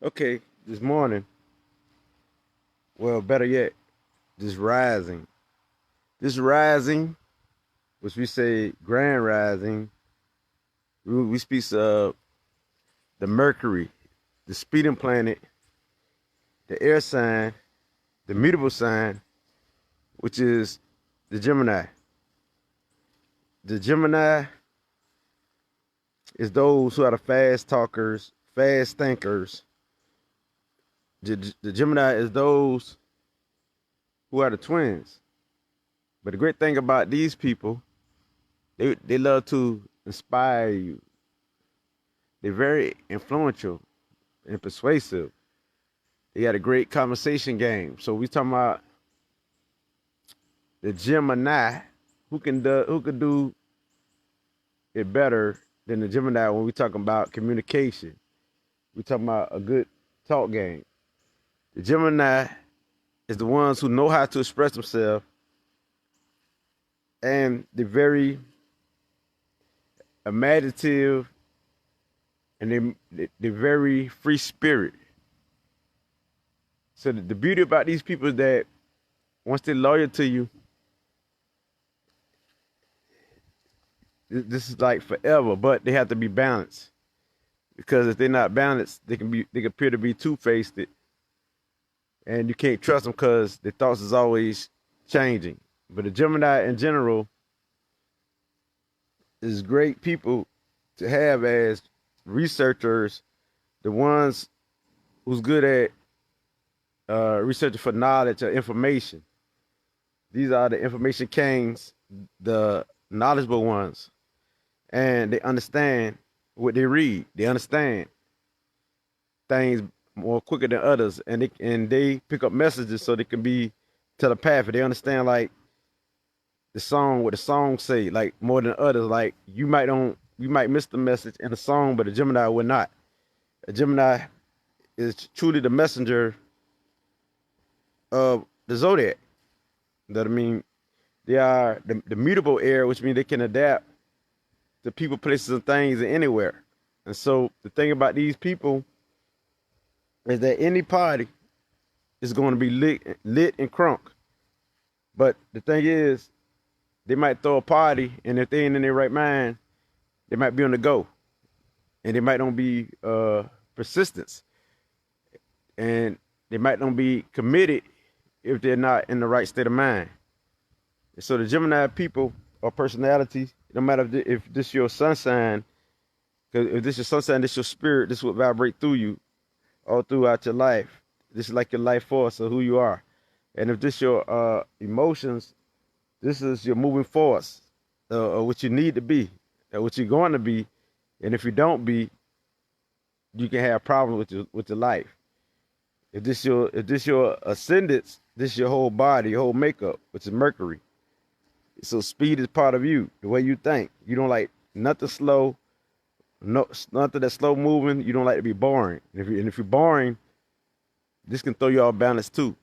Okay, this morning, well, better yet, this rising. This rising, which we say grand rising, we speak of the Mercury, the speeding planet, the air sign, the mutable sign, which is the Gemini. The Gemini is those who are the fast talkers, fast thinkers. The Gemini is those who are the twins. But the great thing about these people, they love to inspire you. They're very influential and persuasive. They got a great conversation game. So we talking about the Gemini, who can do it better than the Gemini when we talking about communication. We talking about a good talk game. The Gemini is the ones who know how to express themselves, and they're very imaginative, and they're very free spirit. So the beauty about these people is that once they're loyal to you, this is like forever. But they have to be balanced, because if they're not balanced, they can appear to be two-faced, and you can't trust them because their thoughts is always changing. But the Gemini in general is great people to have as researchers, the ones who's good at researching for knowledge or information. These are the information kings, the knowledgeable ones, and they understand what they read. They understand things more quicker than others, and they pick up messages so they can be telepathic. They understand like what the song say, like more than others. Like you might miss the message in the song, but a Gemini would not. A Gemini is truly the messenger of the zodiac. That I mean, they are the mutable air, which means they can adapt to people, places, and things anywhere. And so the thing about these people is that any party is going to be lit and crunk. But the thing is, they might throw a party, and if they ain't in their right mind, they might be on the go, and they might not be persistence, and they might not be committed if they're not in the right state of mind. And so the Gemini people or personalities, no matter if this your sun sign, because if this your sun sign, this your spirit, this will vibrate through you all throughout your life. This is like your life force of who you are. And if this your emotions, this is your moving force, what you need to be, what you're going to be. And if you don't be, you can have problems with your life. If this your ascendants, this is your whole body, your whole makeup, which is Mercury. So speed is part of you, the way you think. You don't like nothing slow, no nothing that's slow moving. You don't like to be boring. And if you're boring, this can throw you off balance too.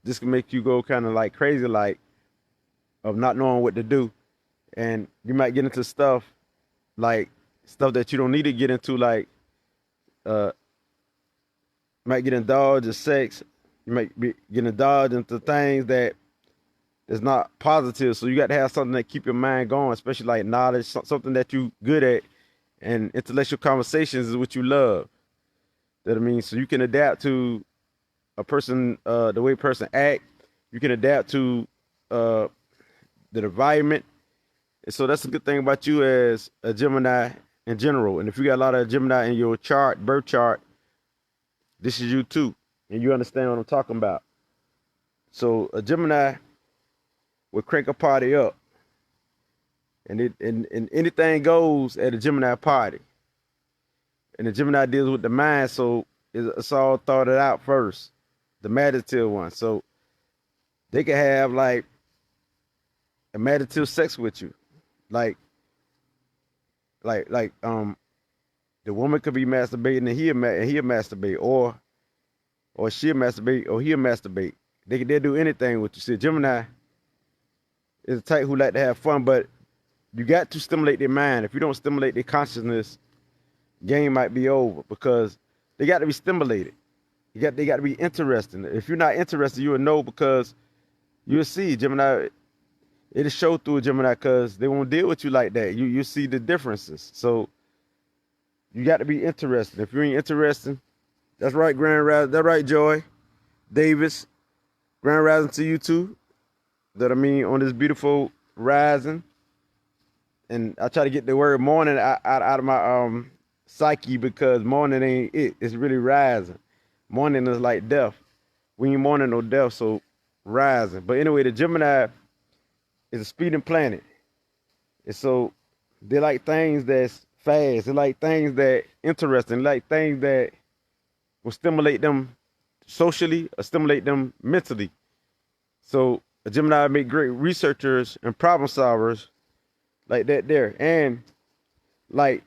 This can make you go kind of like crazy, like of not knowing what to do, and you might get into like stuff that you don't need to get into, like uh, might get indulged in sex. You might be getting indulged into things that is not positive. So you got to have something that keep your mind going, especially like knowledge, something that you good at, and intellectual conversations is what you love. That I mean, so you can adapt to a person, the way a person act. You can adapt to uh, the environment. And so that's a good thing about you as a Gemini in general. And if you got a lot of Gemini in your chart, birth chart, this is you too, and you understand what I'm talking about. So a Gemini will crank a party up, and anything goes at a Gemini party. And the Gemini deals with the mind, so it's all thought it out first, the meditative one. So they can have like a meditative sex with you, like like the woman could be masturbating and he'll masturbate, or she'll masturbate or he'll masturbate. They'll do anything with you. See, Gemini is a type who like to have fun, but you got to stimulate their mind. If you don't stimulate their consciousness, game might be over, because they got to be stimulated. They got to be interesting. If you're not interested, you will know because you'll see Gemini. It'll show through a Gemini because they won't deal with you like that. You see the differences. So you got to be interested. If you ain't interested, that's right, Grand Rising. That's right, Joy Davis. Grand Rising to you too. That I mean on this beautiful rising. And I try to get the word morning out of my psyche because morning ain't it. It's really rising. Morning is like death. We ain't morning no death, so rising. But anyway, the Gemini is a speeding planet. And so they like things that's fast. They like things that interesting. They like things that will stimulate them socially or stimulate them mentally. So a Gemini make great researchers and problem solvers like that there. And like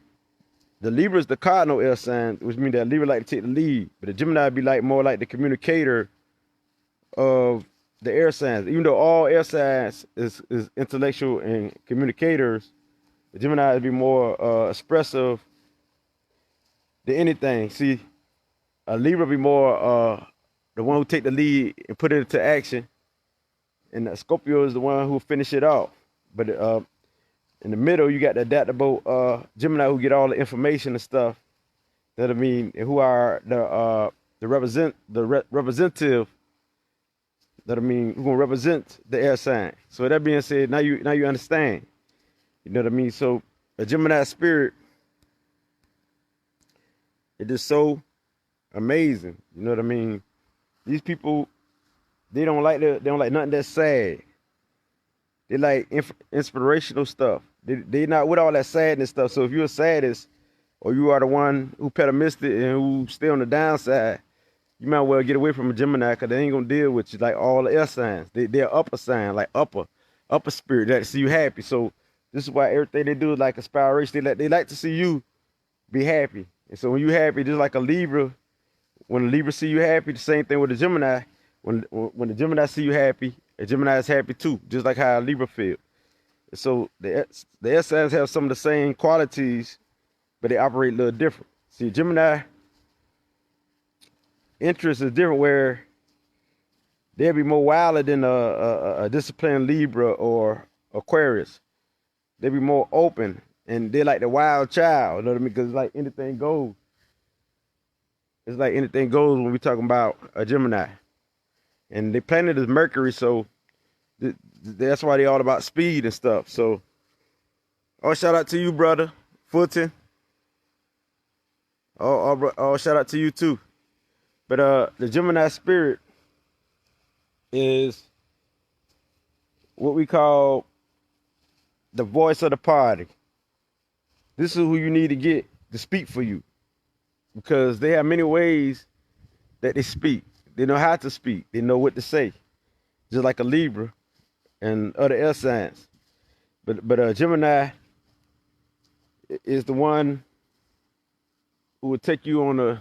the Libra is the cardinal air sign, which means that Libra like to take the lead. But the Gemini be like more like the communicator of the air signs. Even though all air signs is intellectual and communicators, the Gemini be more expressive than anything. See, a Libra be more the one who take the lead and put it into action. And the Scorpio is the one who finish it off. But in the middle, you got the adaptable Gemini who get all the information and stuff. That I mean, who are the representative. That I mean, who gonna represent the air sign. So that being said, now you understand. You know what I mean? So a Gemini spirit, it is so amazing. You know what I mean? These people, they don't like nothing that's sad. They like inspirational stuff. They not with all that sadness stuff. So if you're a saddest, or you are the one who pessimistic and who stay on the downside, you might well get away from a Gemini because they ain't gonna deal with you like all the air signs. They're upper sign, like upper spirit that see you happy. So this is why everything they do is like aspiration. They like to see you be happy. And so when you happy, just like a Libra, when a Libra see you happy, the same thing with a Gemini. When the Gemini see you happy, a Gemini is happy too, just like how a Libra feel. So the air signs have some of the same qualities, but they operate a little different. See, Gemini interest is different where they'll be more wilder than a disciplined Libra or Aquarius. They be more open and they're like the wild child, you know what I mean? Because it's like anything goes. It's like anything goes when we're talking about a Gemini. And the planet is Mercury, so that's why they all about speed and stuff. So, shout out to you, brother Fulton. Shout out to you too. But the Gemini spirit is what we call the voice of the party. This is who you need to get to speak for you, because they have many ways that they speak. They know how to speak. They know what to say, just like a Libra and other air signs. But Gemini is the one who will take you on a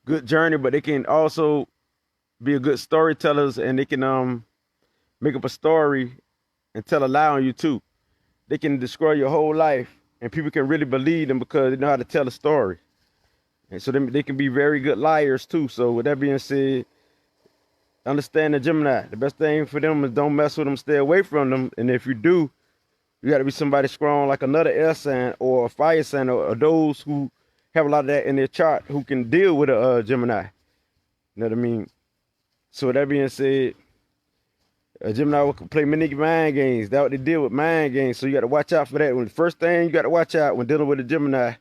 good journey, but they can also be a good storytellers, and they can make up a story and tell a lie on you too. They can destroy your whole life, and people can really believe them because they know how to tell a story. And so they can be very good liars too. So with that being said, understand the Gemini. The best thing for them is don't mess with them, stay away from them. And if you do, you got to be somebody strong like another air sign or a fire sign, or those who have a lot of that in their chart who can deal with a Gemini. You know what I mean? So with that being said, a Gemini will play many mind games. That's what they deal with, mind games. So you got to watch out for that. When the first thing you got to watch out when dealing with a Gemini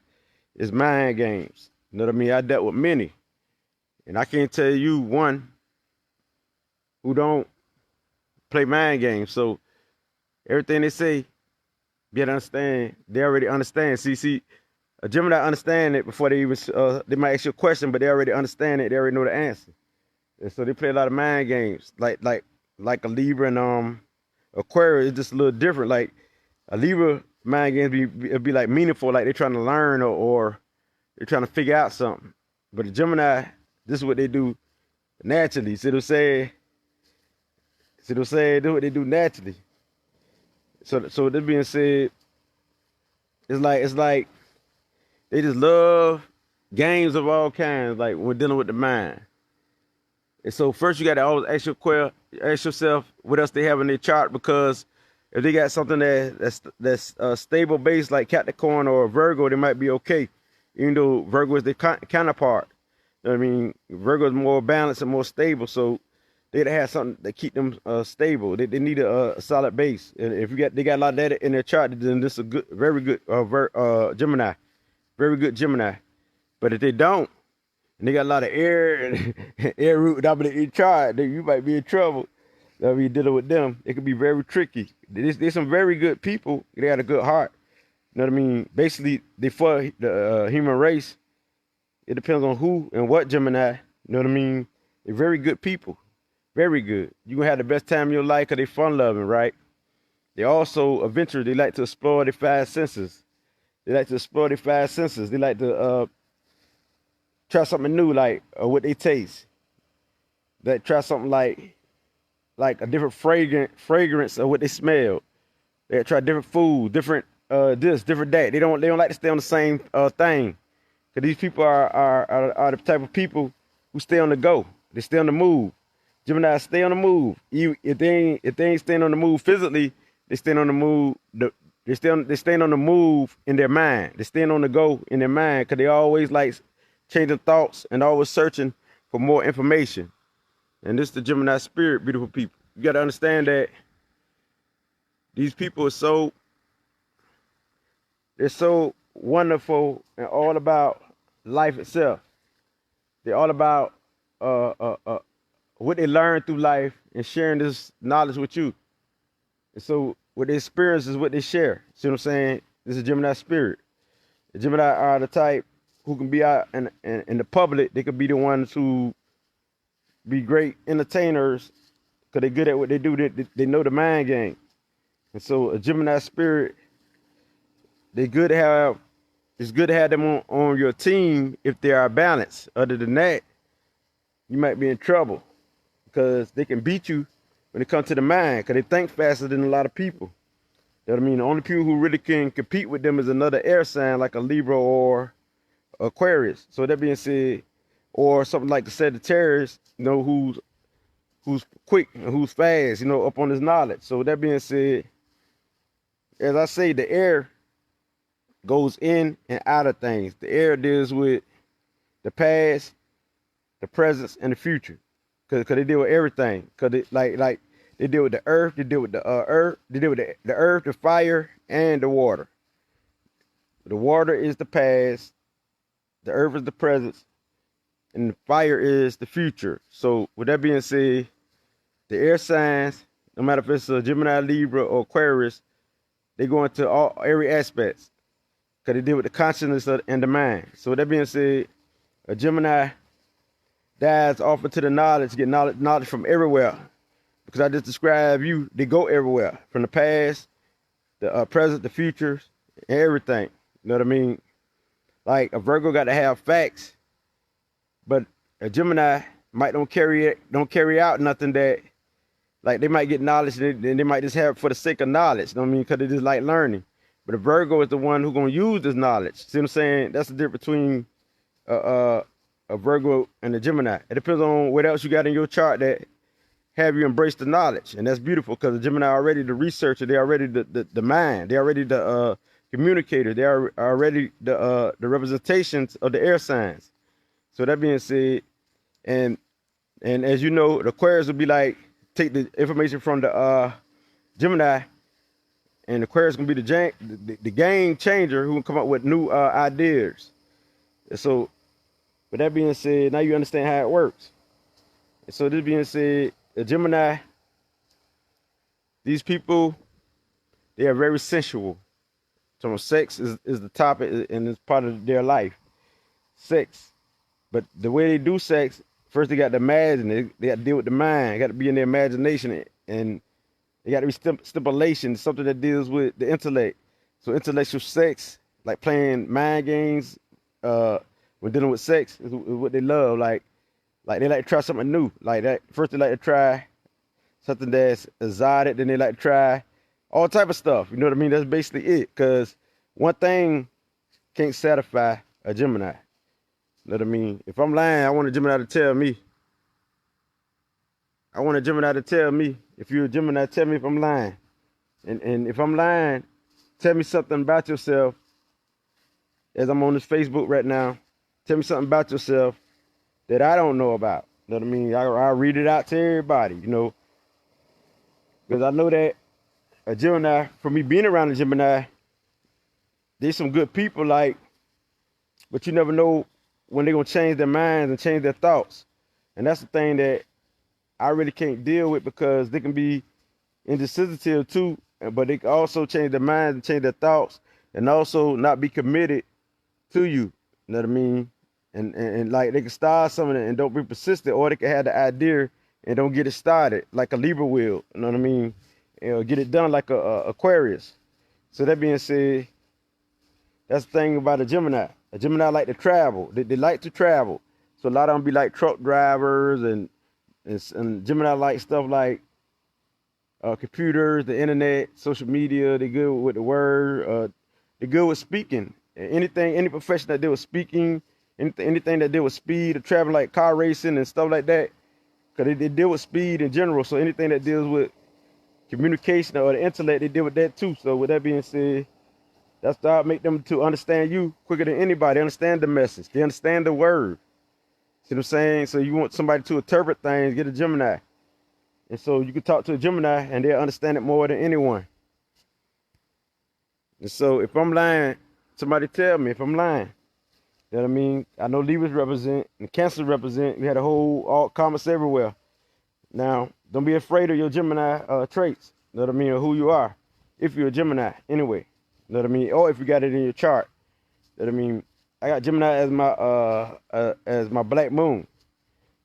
is mind games. You know what I mean? I dealt with many. And I can't tell you one who don't play mind games. So everything they say, you gotta understand, they already understand. See, a Gemini understand it before they even, they might ask you a question, but they already understand it. They already know the answer. And so they play a lot of mind games. Like a Libra and Aquarius is just a little different. Like a Libra mind games be like meaningful, like they're trying to learn or they're trying to figure out something. But the Gemini, this is what they do naturally. See what I'm saying? This is what they do naturally. So this being said, it's like they just love games of all kinds, like when dealing with the mind. And so first you got to always ask yourself what else they have in their chart, because if they got something that's stable base like Capricorn or Virgo, they might be okay. Even though Virgo is their counterpart. You know what I mean? Virgo is more balanced and more stable, so they have something that keep them stable. They need a solid base. And if they got a lot of that in their chart, then this is a good, very good Gemini, very good Gemini. But if they don't, and they got a lot of air air root dominating your chart, then you might be in trouble. If you're dealing with them, it could be very tricky. There's some very good people. They got a good heart. You know what I mean? Basically, they for the human race. It depends on who and what Gemini. You know what I mean? They're very good people. Very good. You gonna have the best time of your life because they fun loving, right? They also adventurous. They like to explore their five senses. They like to explore their five senses. They like to try something new, like what they taste. They try something like a different fragrance of what they smell. They try different food, different this, different that. They don't like to stay on the same thing. Cause these people are the type of people who stay on the go. They stay on the move. Gemini stay on the move. If they ain't staying on the move physically, they staying on the move. They staying on the move in their mind. They staying on the go in their mind, cause they always like changing thoughts and always searching for more information. And this is the Gemini spirit, beautiful people. You got to understand that these people are they're so wonderful and all about life itself. They're all about what they learn through life and sharing this knowledge with you. And so what they experience is what they share. See what I'm saying? This is Gemini spirit. The Gemini are the type who can be out in the public. They could be the ones who be great entertainers because they're good at what they do. They know the mind game. And so a Gemini spirit, it's good to have them on your team if they are balanced. Other than that, you might be in trouble because they can beat you when it comes to the mind, because they think faster than a lot of people. You know what I mean? The only people who really can compete with them is another air sign like a Libra or Aquarius. So that being said, or something like the Sagittarius, you know, who's quick and who's fast, you know, up on his knowledge. So that being said, as I say, the air goes in and out of things. The air deals with the past, the present, and the future, cause they deal with everything. Cause they like they deal with the earth, they deal with the earth, they deal with the earth, the fire, and the water. The water is the past, the earth is the present, and the fire is the future. So with that being said, the air signs, no matter if it's a Gemini, Libra, or Aquarius, they go into every aspects because they deal with the consciousness and the mind. So with that being said, a Gemini dives off into the knowledge, get knowledge from everywhere. Because I just described you, they go everywhere, from the past, the present, the future, and everything. You know what I mean? Like a Virgo got to have facts, but a Gemini don't carry out nothing that, like they might get knowledge and they might just have it for the sake of knowledge. You know what I mean? Because they just like learning. But a Virgo is the one who's gonna use this knowledge. See what I'm saying? That's the difference between a Virgo and a Gemini. It depends on what else you got in your chart that have you embrace the knowledge, and that's beautiful because the Gemini are already the researcher. They are already the mind. They are already the communicator. They are already the representations of the air signs. So that being said, and as you know, the Aquarius will be like take the information from the Gemini, and the Aquarius gonna be the game changer who can come up with new ideas. And so, with that being said, now you understand how it works. And so this being said, the Gemini, these people, they are very sensual. So sex is the topic and it's part of their life. Sex. But the way they do sex, first they got to imagine, they got to deal with the mind, got to be in their imagination, and they got to be stipulation, something that deals with the intellect. So intellectual sex, like playing mind games, when dealing with sex, is what they love. Like they like to try something new. Like that. First they like to try something that's exotic, then they like to try all type of stuff. You know what I mean? That's basically it. Cause one thing can't satisfy a Gemini. You know what I mean? If I'm lying, I want a Gemini to tell me. I want a Gemini to tell me. If you're a Gemini, tell me if I'm lying. And if I'm lying, tell me something about yourself. As I'm on this Facebook right now, tell me something about yourself that I don't know about. You know what I mean? I read it out to everybody, you know. Because I know that a Gemini, for me being around a Gemini, there's some good people, like, but you never know when they're going to change their minds and change their thoughts. And that's the thing that I really can't deal with, because they can be indecisive too, but they can also change their minds and change their thoughts, and also not be committed to you. You know what I mean? And like, they can start something and don't be persistent, or they can have the idea and don't get it started, like a Libra will. You know what I mean? Get it done like a Aquarius. So that being said, that's the thing about a Gemini. A Gemini like to travel. They like to travel. So a lot of them be like truck drivers, and Gemini like stuff like computers, the internet, social media. They good with the word. They good with speaking. Anything, any profession that deal with speaking, anything that deal with speed or traveling, like car racing and stuff like that. Because they deal with speed in general. So anything that deals with communication or the intellect, they deal with that too. So with that being said, that's how make them to understand you quicker than anybody. They understand the message. They understand the word. See what I'm saying? So you want somebody to interpret things, get a Gemini. And so you can talk to a Gemini and they'll understand it more than anyone. And so if I'm lying, somebody tell me if I'm lying. You know what I mean? I know Libras represent and Cancer represent. We had a whole all comments everywhere. Now, don't be afraid of your Gemini traits. You know what I mean? Or who you are. If you're a Gemini, anyway. You know what I mean? Or if you got it in your chart. You know what I mean? I got Gemini as my black moon.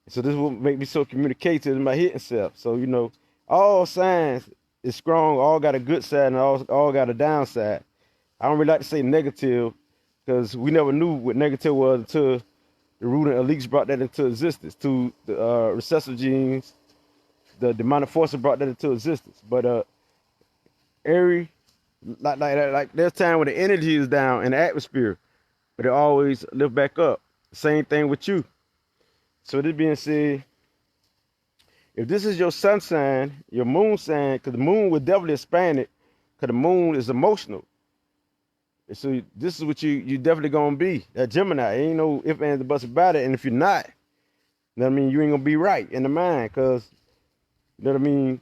So this will make me so communicative in my hidden self. So, you know, all signs is strong, all got a good side and all got a downside. I don't really like to say negative, because we never knew what negative was until the root and elites brought that into existence, to the recessive genes, the demonic forces brought that into existence. But like there's time when the energy is down in the atmosphere, but it always lift back up. Same thing with you. So this being said, if this is your sun sign, your moon sign, because the moon will definitely expand it, because the moon is emotional. And so this is what you definitely gonna be, that Gemini. Ain't no ifs, ands, or buts about it. And if you're not, you know what I mean, you ain't gonna be right in the mind, because, you know what I mean,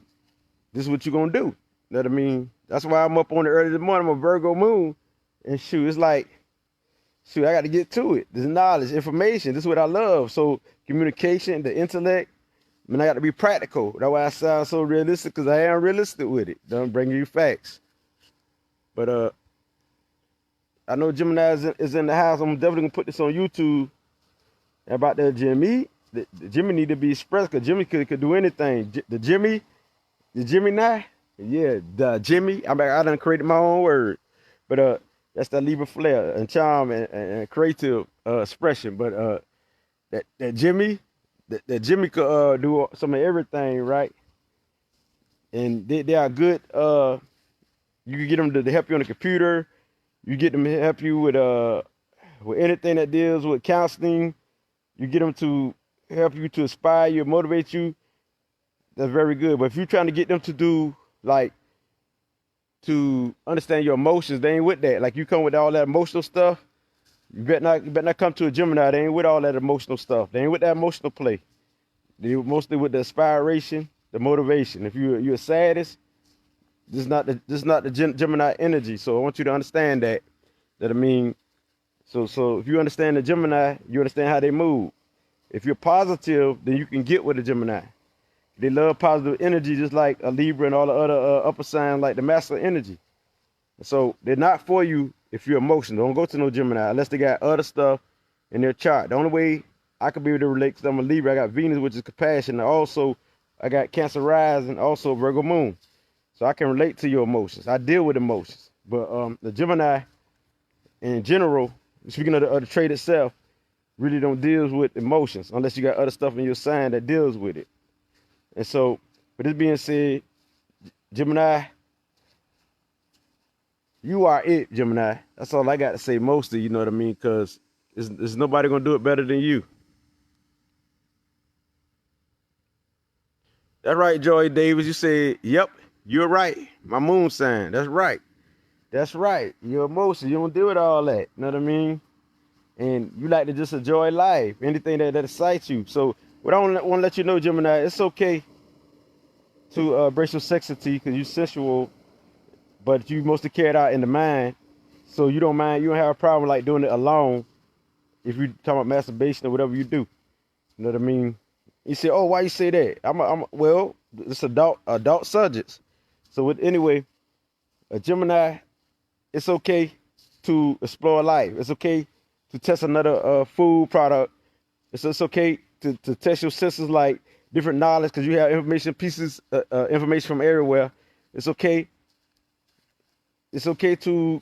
this is what you're gonna do. You know what I mean? That's why I'm up on it early this morning. I'm a Virgo moon. And shoot, it's like, shoot, I got to get to it. This knowledge, information, this is what I love. So communication, the intellect, I mean, I got to be practical. That's why I sound so realistic, because I am realistic with it. I'm bringing you facts. But I know Gemini is in the house. I'm definitely going to put this on YouTube about the Jimmy. The Jimmy need to be expressed, because Jimmy could do anything. The Gemini, yeah, the Jimmy. I done created my own word. But that's that Libra flair and charm and creative expression. But that Jimmy, that Jimmy could do some of everything, right? And they are good. You can get them to help you on the computer. You get them to help you with anything that deals with counseling. You get them to help you, to inspire you, motivate you. That's very good. But if you're trying to get them to do, like, to understand your emotions, they ain't with that. Like, you come with all that emotional stuff, you better not come to a Gemini. They ain't with all that emotional stuff. They ain't with that emotional play. They mostly with the inspiration, the motivation. If you're a sadist, this is not the Gemini energy. So I want you to understand that. That I mean, so if you understand the Gemini, you understand how they move. If you're positive, then you can get with a Gemini. They love positive energy, just like a Libra and all the other upper signs, like the masculine energy. So they're not for you if you're emotional. Don't go to no Gemini unless they got other stuff in their chart. The only way I could be able to relate, because I'm a Libra, I got Venus, which is compassion, and also I got Cancer rising, also Virgo moon. So I can relate to your emotions. I deal with emotions. But the Gemini, in general, speaking of the trait itself, really don't deal with emotions unless you got other stuff in your sign that deals with it. And so, with this being said, Gemini, you are it, Gemini. That's all I got to say mostly, you know what I mean? Because There's nobody gonna do it better than you. That's right, Joy Davis. You said, yep, you're right. My moon sign. That's right. That's right. Your emotions. You don't deal with all that. You know what I mean? And you like to just enjoy life. Anything that excites you. So what I want to let you know, Gemini, it's okay to embrace your sexuality because you're sensual, but you mostly carry it out in the mind. So you don't mind. You don't have a problem like doing it alone. If you talk about masturbation or whatever you do. You know what I mean? You say, oh, why you say that? Well, it's adult subjects. So anyway, a Gemini, it's okay to explore life. It's okay to test another food product. It's okay to test your senses, like different knowledge, because you have information pieces, information from everywhere. It's okay. It's okay to,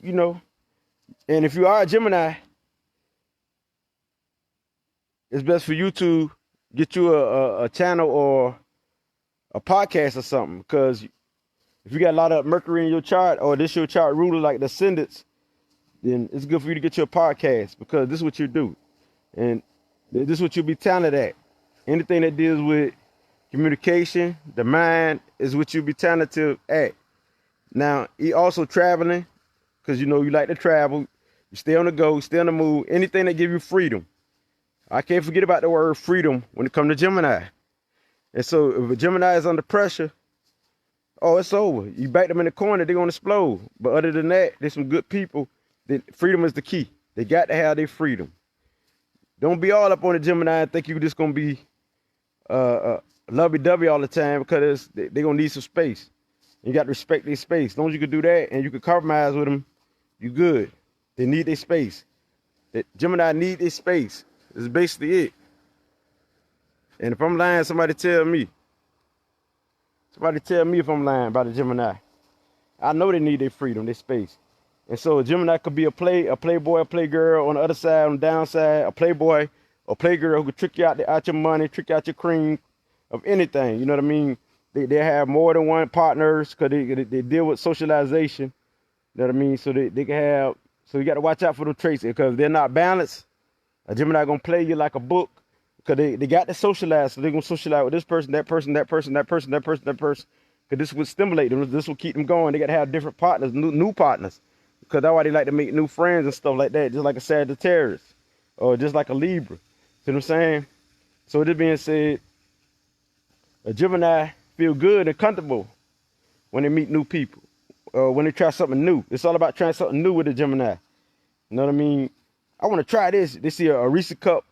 and if you are a Gemini, it's best for you to get you a channel or a podcast or something, because if you got a lot of Mercury in your chart, or this your chart ruler like the ascendants, then it's good for you to get you a podcast, because this is what you do. And this is what you'll be talented at. Anything that deals with communication, the mind, is what you'll be talented at. Now, also traveling, because you like to travel. You stay on the go, stay on the move. Anything that give you freedom. I can't forget about the word freedom when it comes to Gemini. And so if a Gemini is under pressure, oh, it's over. You back them in the corner, they're going to explode. But other than that, there's some good people. Freedom is the key. They got to have their freedom. Don't be all up on the Gemini and think you're just going to be lovey-dovey all the time, because they're going to need some space. You got to respect their space. As long as you can do that and you can compromise with them, you're good. They need their space. Gemini need their space. That's basically it. And if I'm lying, somebody tell me. Somebody tell me if I'm lying about a Gemini. I know they need their freedom, their space. And so a Gemini could be a playboy, a playgirl on the other side, on the downside, a playboy, a playgirl who could trick you out your money, trick you out your cream of anything. You know what I mean? They have more than one partners because they deal with socialization. You know what I mean? So they can have, so you got to watch out for the traits, because if they're not balanced, a Gemini going to play you like a book, because they got to socialize. So they're going to socialize with this person, that person, that person, that person, that person, that person. Because this will stimulate them. This will keep them going. They got to have different partners, new partners. Because that's why they like to make new friends and stuff like that, just like a Sagittarius or just like a Libra. See what I'm saying? So with this being said, a Gemini feel good and comfortable when they meet new people, when they try something new. It's all about trying something new with a Gemini. You know what I mean? I want to try this. They see a Reese cup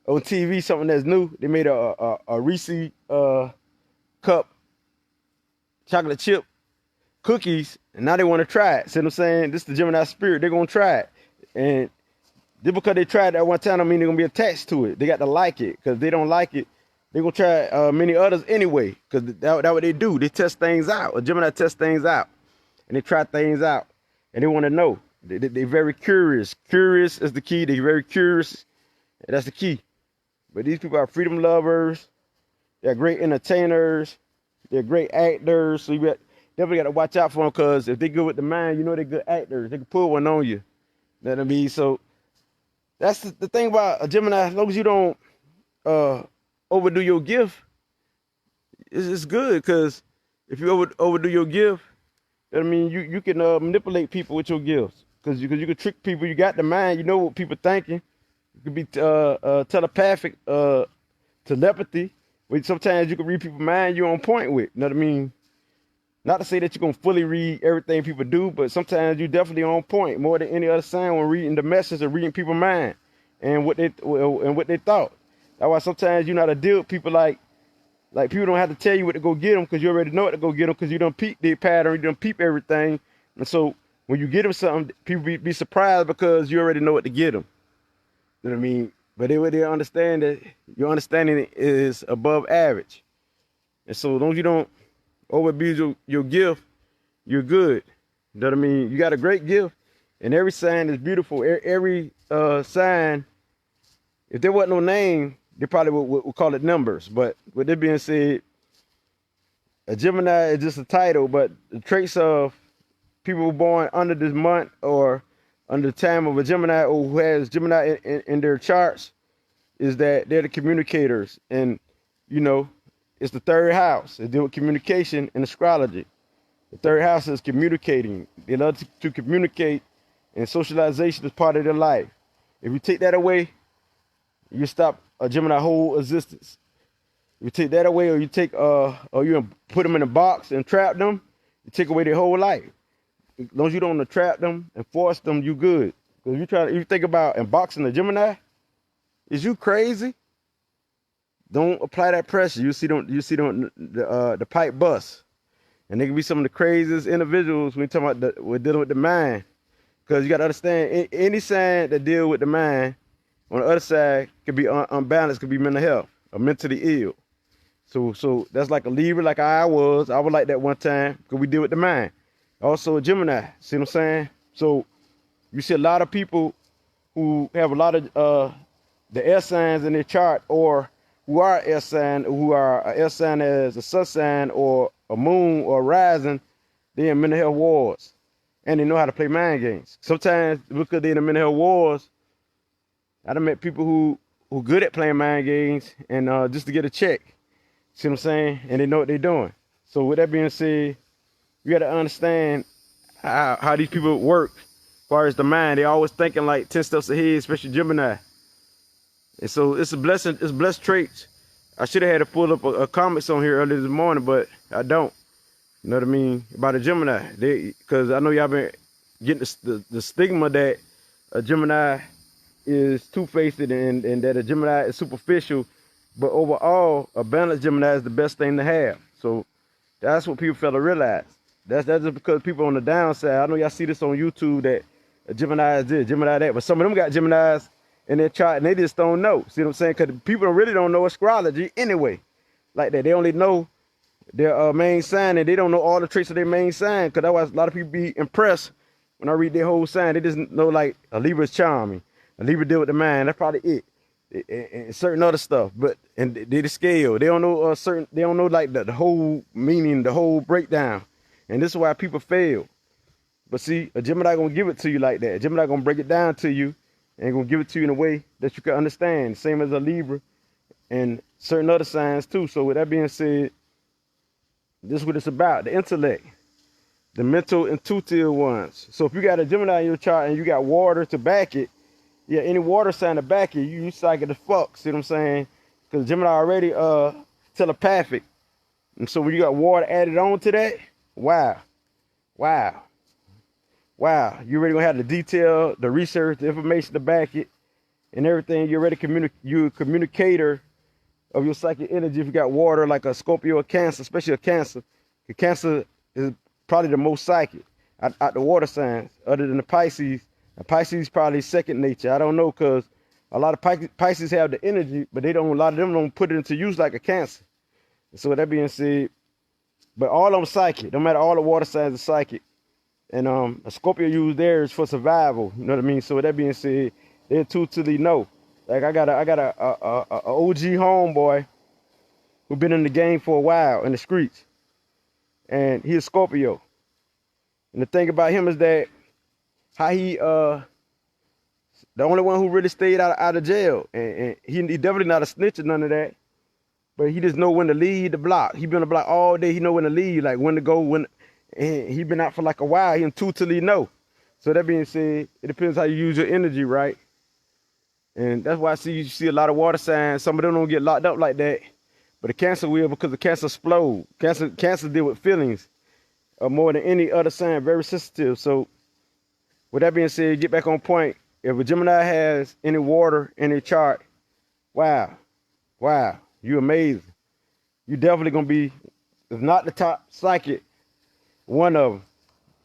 on TV, something that's new. They made a Reese cup chocolate chip cookies, and now they want to try it. See what I'm saying? This is the Gemini spirit. They're going to try it. And just because they tried it at one time, I mean they're going to be attached to it. They got to like it, because they don't like it, they're going to try many others anyway, because that's what they do. They test things out. A Gemini tests things out, and they try things out, and they want to know. They're very curious. Curious is the key. They're very curious, and that's the key. But these people are freedom lovers. They're great entertainers. They're great actors. So you definitely got to watch out for them, because if they're good with the mind, they're good actors. They can pull one on you. You know what I mean? So that's the thing about a Gemini. As long as you don't overdo your gift, it's good, because if you overdo your gift, I mean, you can manipulate people with your gifts, because you can trick people. You got the mind. You know what people thinking. You could be telepathic, telepathy. Which sometimes you can read people's mind you're on point with. You know what I mean? Not to say that you're going to fully read everything people do, but sometimes you're definitely on point more than any other sign when reading the message or reading people's mind and what they thought. That's why sometimes you know how to deal with people like people don't have to tell you what to go get them, because you already know what to go get them, because you done peep their pattern, you done peep everything. And so when you get them something, people be surprised because you already know what to get them. You know what I mean? But they understand that your understanding is above average. And so as long as you don't overabuse your gift, you're good. You know what I mean? You got a great gift, and every sign is beautiful. Every sign, if there wasn't no name, they probably would call it numbers. But with that being said, a Gemini is just a title, but the traits of people born under this month or under the time of a Gemini or who has Gemini in their charts is that they're the communicators. And, you know, it's the third house. They deal with communication and astrology. The third house is communicating. They love to communicate, and socialization is part of their life. If you take that away, you stop a Gemini whole existence. If you take that away, or you take or you put them in a box and trap them, you take away their whole life. As long as you don't trap them and force them, you good. Because if you think about unboxing a Gemini, is you crazy? Don't apply that pressure. You see the pipe bust. And they can be some of the craziest individuals when you're talking about we're dealing with the mind. Because you got to understand, any sign that deal with the mind, on the other side, could be unbalanced, could be mental health or mentally ill. So that's like a Libra, like I was. I was like that one time because we deal with the mind. Also a Gemini, see what I'm saying? So you see a lot of people who have a lot of the air signs in their chart, or who are air sign, who are an air sign as a sun sign or a moon or a rising, they're in mental health wars. And they know how to play mind games. Sometimes because they're in the mental health wars, I done met people who good at playing mind games and just to get a check. See what I'm saying? And they know what they're doing. So with that being said, you got to understand how these people work as far as the mind. They always thinking like 10 steps ahead, especially Gemini. And so it's a blessing, it's blessed traits. I should have had to pull up a comics on here earlier this morning, but I don't. You know what I mean? About a Gemini. Because I know y'all been getting the stigma that a Gemini is two-faced and that a Gemini is superficial. But overall, a balanced Gemini is the best thing to have. So that's what people fail to realize. That's just because people on the downside. I know y'all see this on YouTube that a Gemini is this, Gemini that. But some of them got Geminis in their chart and they just don't know. See what I'm saying? Because people really don't know astrology anyway. Like that. They only know their main sign, and they don't know all the traits of their main sign. Because that's why a lot of people be impressed when I read their whole sign. They just know like a Libra is charming. A Libra deal with the mind. That's probably it. And certain other stuff, and they the scale. They don't know they don't know like the whole meaning, the whole breakdown. And this is why people fail. But see, a Gemini gonna give it to you like that. A Gemini gonna break it down to you and gonna give it to you in a way that you can understand. Same as a Libra and certain other signs too. So with that being said, this is what it's about, the intellect, the mental intuitive ones. So if you got a Gemini in your chart and you got water to back it, yeah, any water sign to back it, you psychic as fuck, see what I'm saying? Because Gemini already telepathic. And so when you got water added on to that, wow. You already gonna have the detail, the research, the information to back it, and everything. You're already you're a communicator of your psychic energy if you got water, like a Scorpio or Cancer, especially a Cancer. The Cancer is probably the most psychic out the water signs, other than the Pisces. And Pisces probably second nature. I don't know, because a lot of Pisces have the energy, but a lot of them don't put it into use like a Cancer. So with that being said, but all of them psychic. No matter all the water signs are psychic. And a Scorpio use theirs for survival. You know what I mean? So with that being said, they're intuitively know. Like I got a OG homeboy who been in the game for a while in the streets. And he's a Scorpio. And the thing about him is that how he the only one who really stayed out of jail, and he definitely not a snitch or none of that, but he just know when to leave the block. He been on the block all day. He know when to leave, like when to go. And he been out for like a while. He intuitively know. So that being said, it depends how you use your energy, right? And that's why you see a lot of water signs. Some of them don't get locked up like that, but the Cancer will, because the Cancer explode. Cancer deal with feelings more than any other sign. Very sensitive. So with that being said, get back on point. If a Gemini has any water in their chart, wow, you amazing. You definitely gonna be, if not the top psychic, one of them.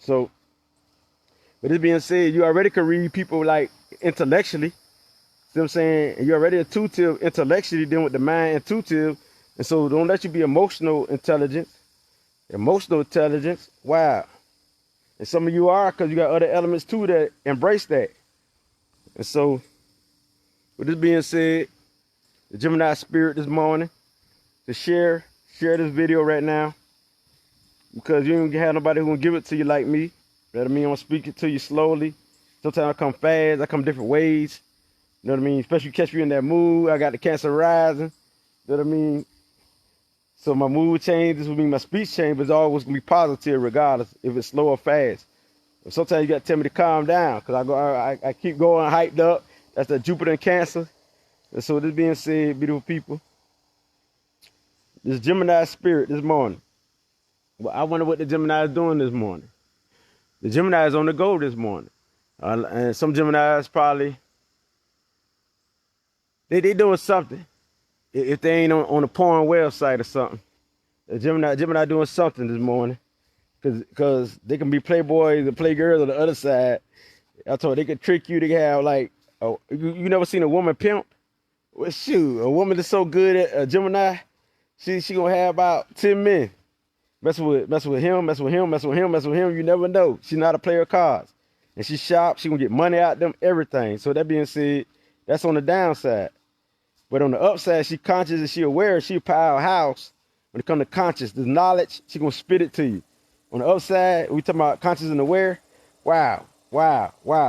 So, with this being said, you already can read people like intellectually. See what I'm saying? And you're already intuitive intellectually, dealing with the mind intuitive. And so don't let you be emotional intelligence. Wow. And some of you are, because you got other elements too that embrace that. And so, with this being said, the Gemini spirit this morning to share this video right now, because you don't have nobody who can give it to you like me. You know what I mean? I'm gonna speak it to you slowly Sometimes I come fast, I come different ways. You know what I mean? Especially catch me in that mood. I got the Cancer rising. You know what I mean? So my mood changes will mean my speech change, but it's always gonna be positive regardless if it's slow or fast. But sometimes you gotta tell me to calm down because I keep going hyped up. That's the Jupiter and Cancer. And so this being said, beautiful people, this Gemini spirit this morning. Well, I wonder what the Gemini is doing this morning. The Gemini is on the go this morning. And some Geminis probably, they doing something. If they ain't on a porn website or something. The Gemini doing something this morning. Cause they can be playboys and playgirls on the other side. I told you, they can trick you. They can have like, you never seen a woman pimp? Well, shoot, a woman that's so good at a Gemini, she gonna have about 10 men. Mess with him. You never know. She's not a player of cards. And she's sharp. She gonna get money out of them, everything. So that being said, that's on the downside. But on the upside, she conscious and she aware. She a powerhouse when it comes to conscious. The knowledge, she gonna spit it to you. On the upside, we talking about conscious and aware. Wow.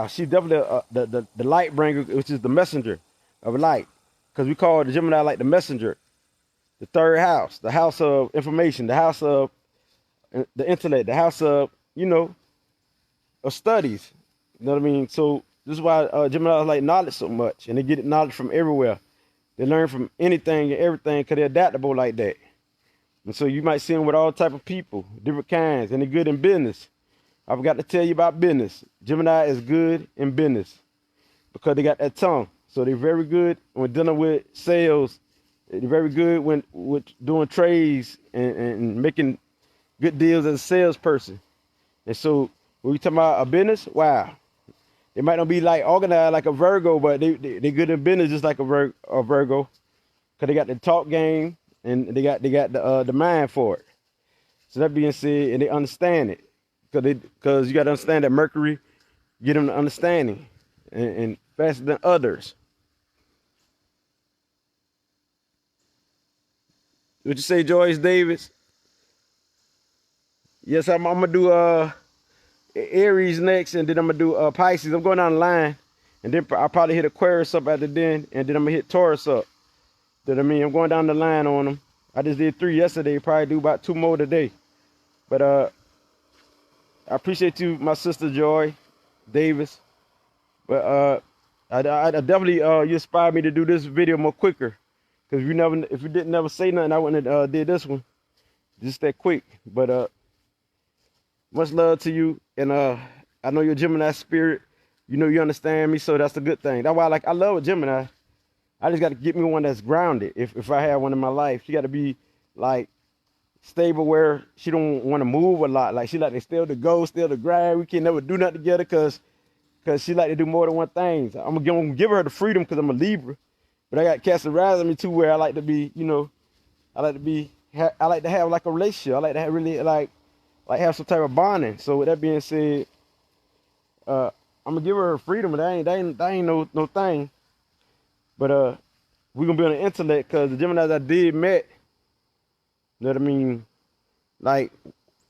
She's definitely the light bringer, which is the messenger of light. Because we call the Gemini like the messenger. The third house, the house of information, the house of the intellect, the house of, of studies. You know what I mean? So this is why Gemini like knowledge so much. And they get knowledge from everywhere. They learn from anything and everything because they're adaptable like that. And so you might see them with all type of people, different kinds, and they're good in business. I forgot to tell you about business. Gemini is good in business because they got that tongue. So they're very good when dealing with sales. They're very good with doing trades and making good deals as a salesperson. And so when we talk about a business, wow. They might not be like organized like a Virgo, but they good in business just like a Virgo. Because they got the talk game and they got the mind for it. So that being said, and they understand it. Because you got to understand that Mercury get them to understanding and faster than others. What you say, Joyce Davis? Yes, I'm gonna do Aries next, and then I'm gonna do Pisces. I'm going down the line, and then I'll probably hit Aquarius up after then, and then I'm gonna hit Taurus up. You know what I mean? I'm going down the line on them. I just did 3 yesterday. Probably do about 2 more today. But I appreciate you, my sister Joy Davis. But I definitely you inspired me to do this video more quicker. Cause if you didn't never say nothing, I wouldn't have did this one just that quick. But much love to you, and I know your Gemini spirit. You know you understand me, so that's a good thing. That's why I love a Gemini. I just got to get me one that's grounded. If I have one in my life, she got to be like stable where she don't want to move a lot. Like she like to still to go, still to grind. We can never do nothing together cause she like to do more than one thing. So I'm gonna give her the freedom because I'm a Libra. But I got Cancer rising me too, where I like to be, I like to have like a relationship. I like to have really like have some type of bonding. So with that being said, I'm gonna give her freedom, but that ain't no thing. But we're gonna be on the intellect because the Geminis I did met, you know what I mean? Like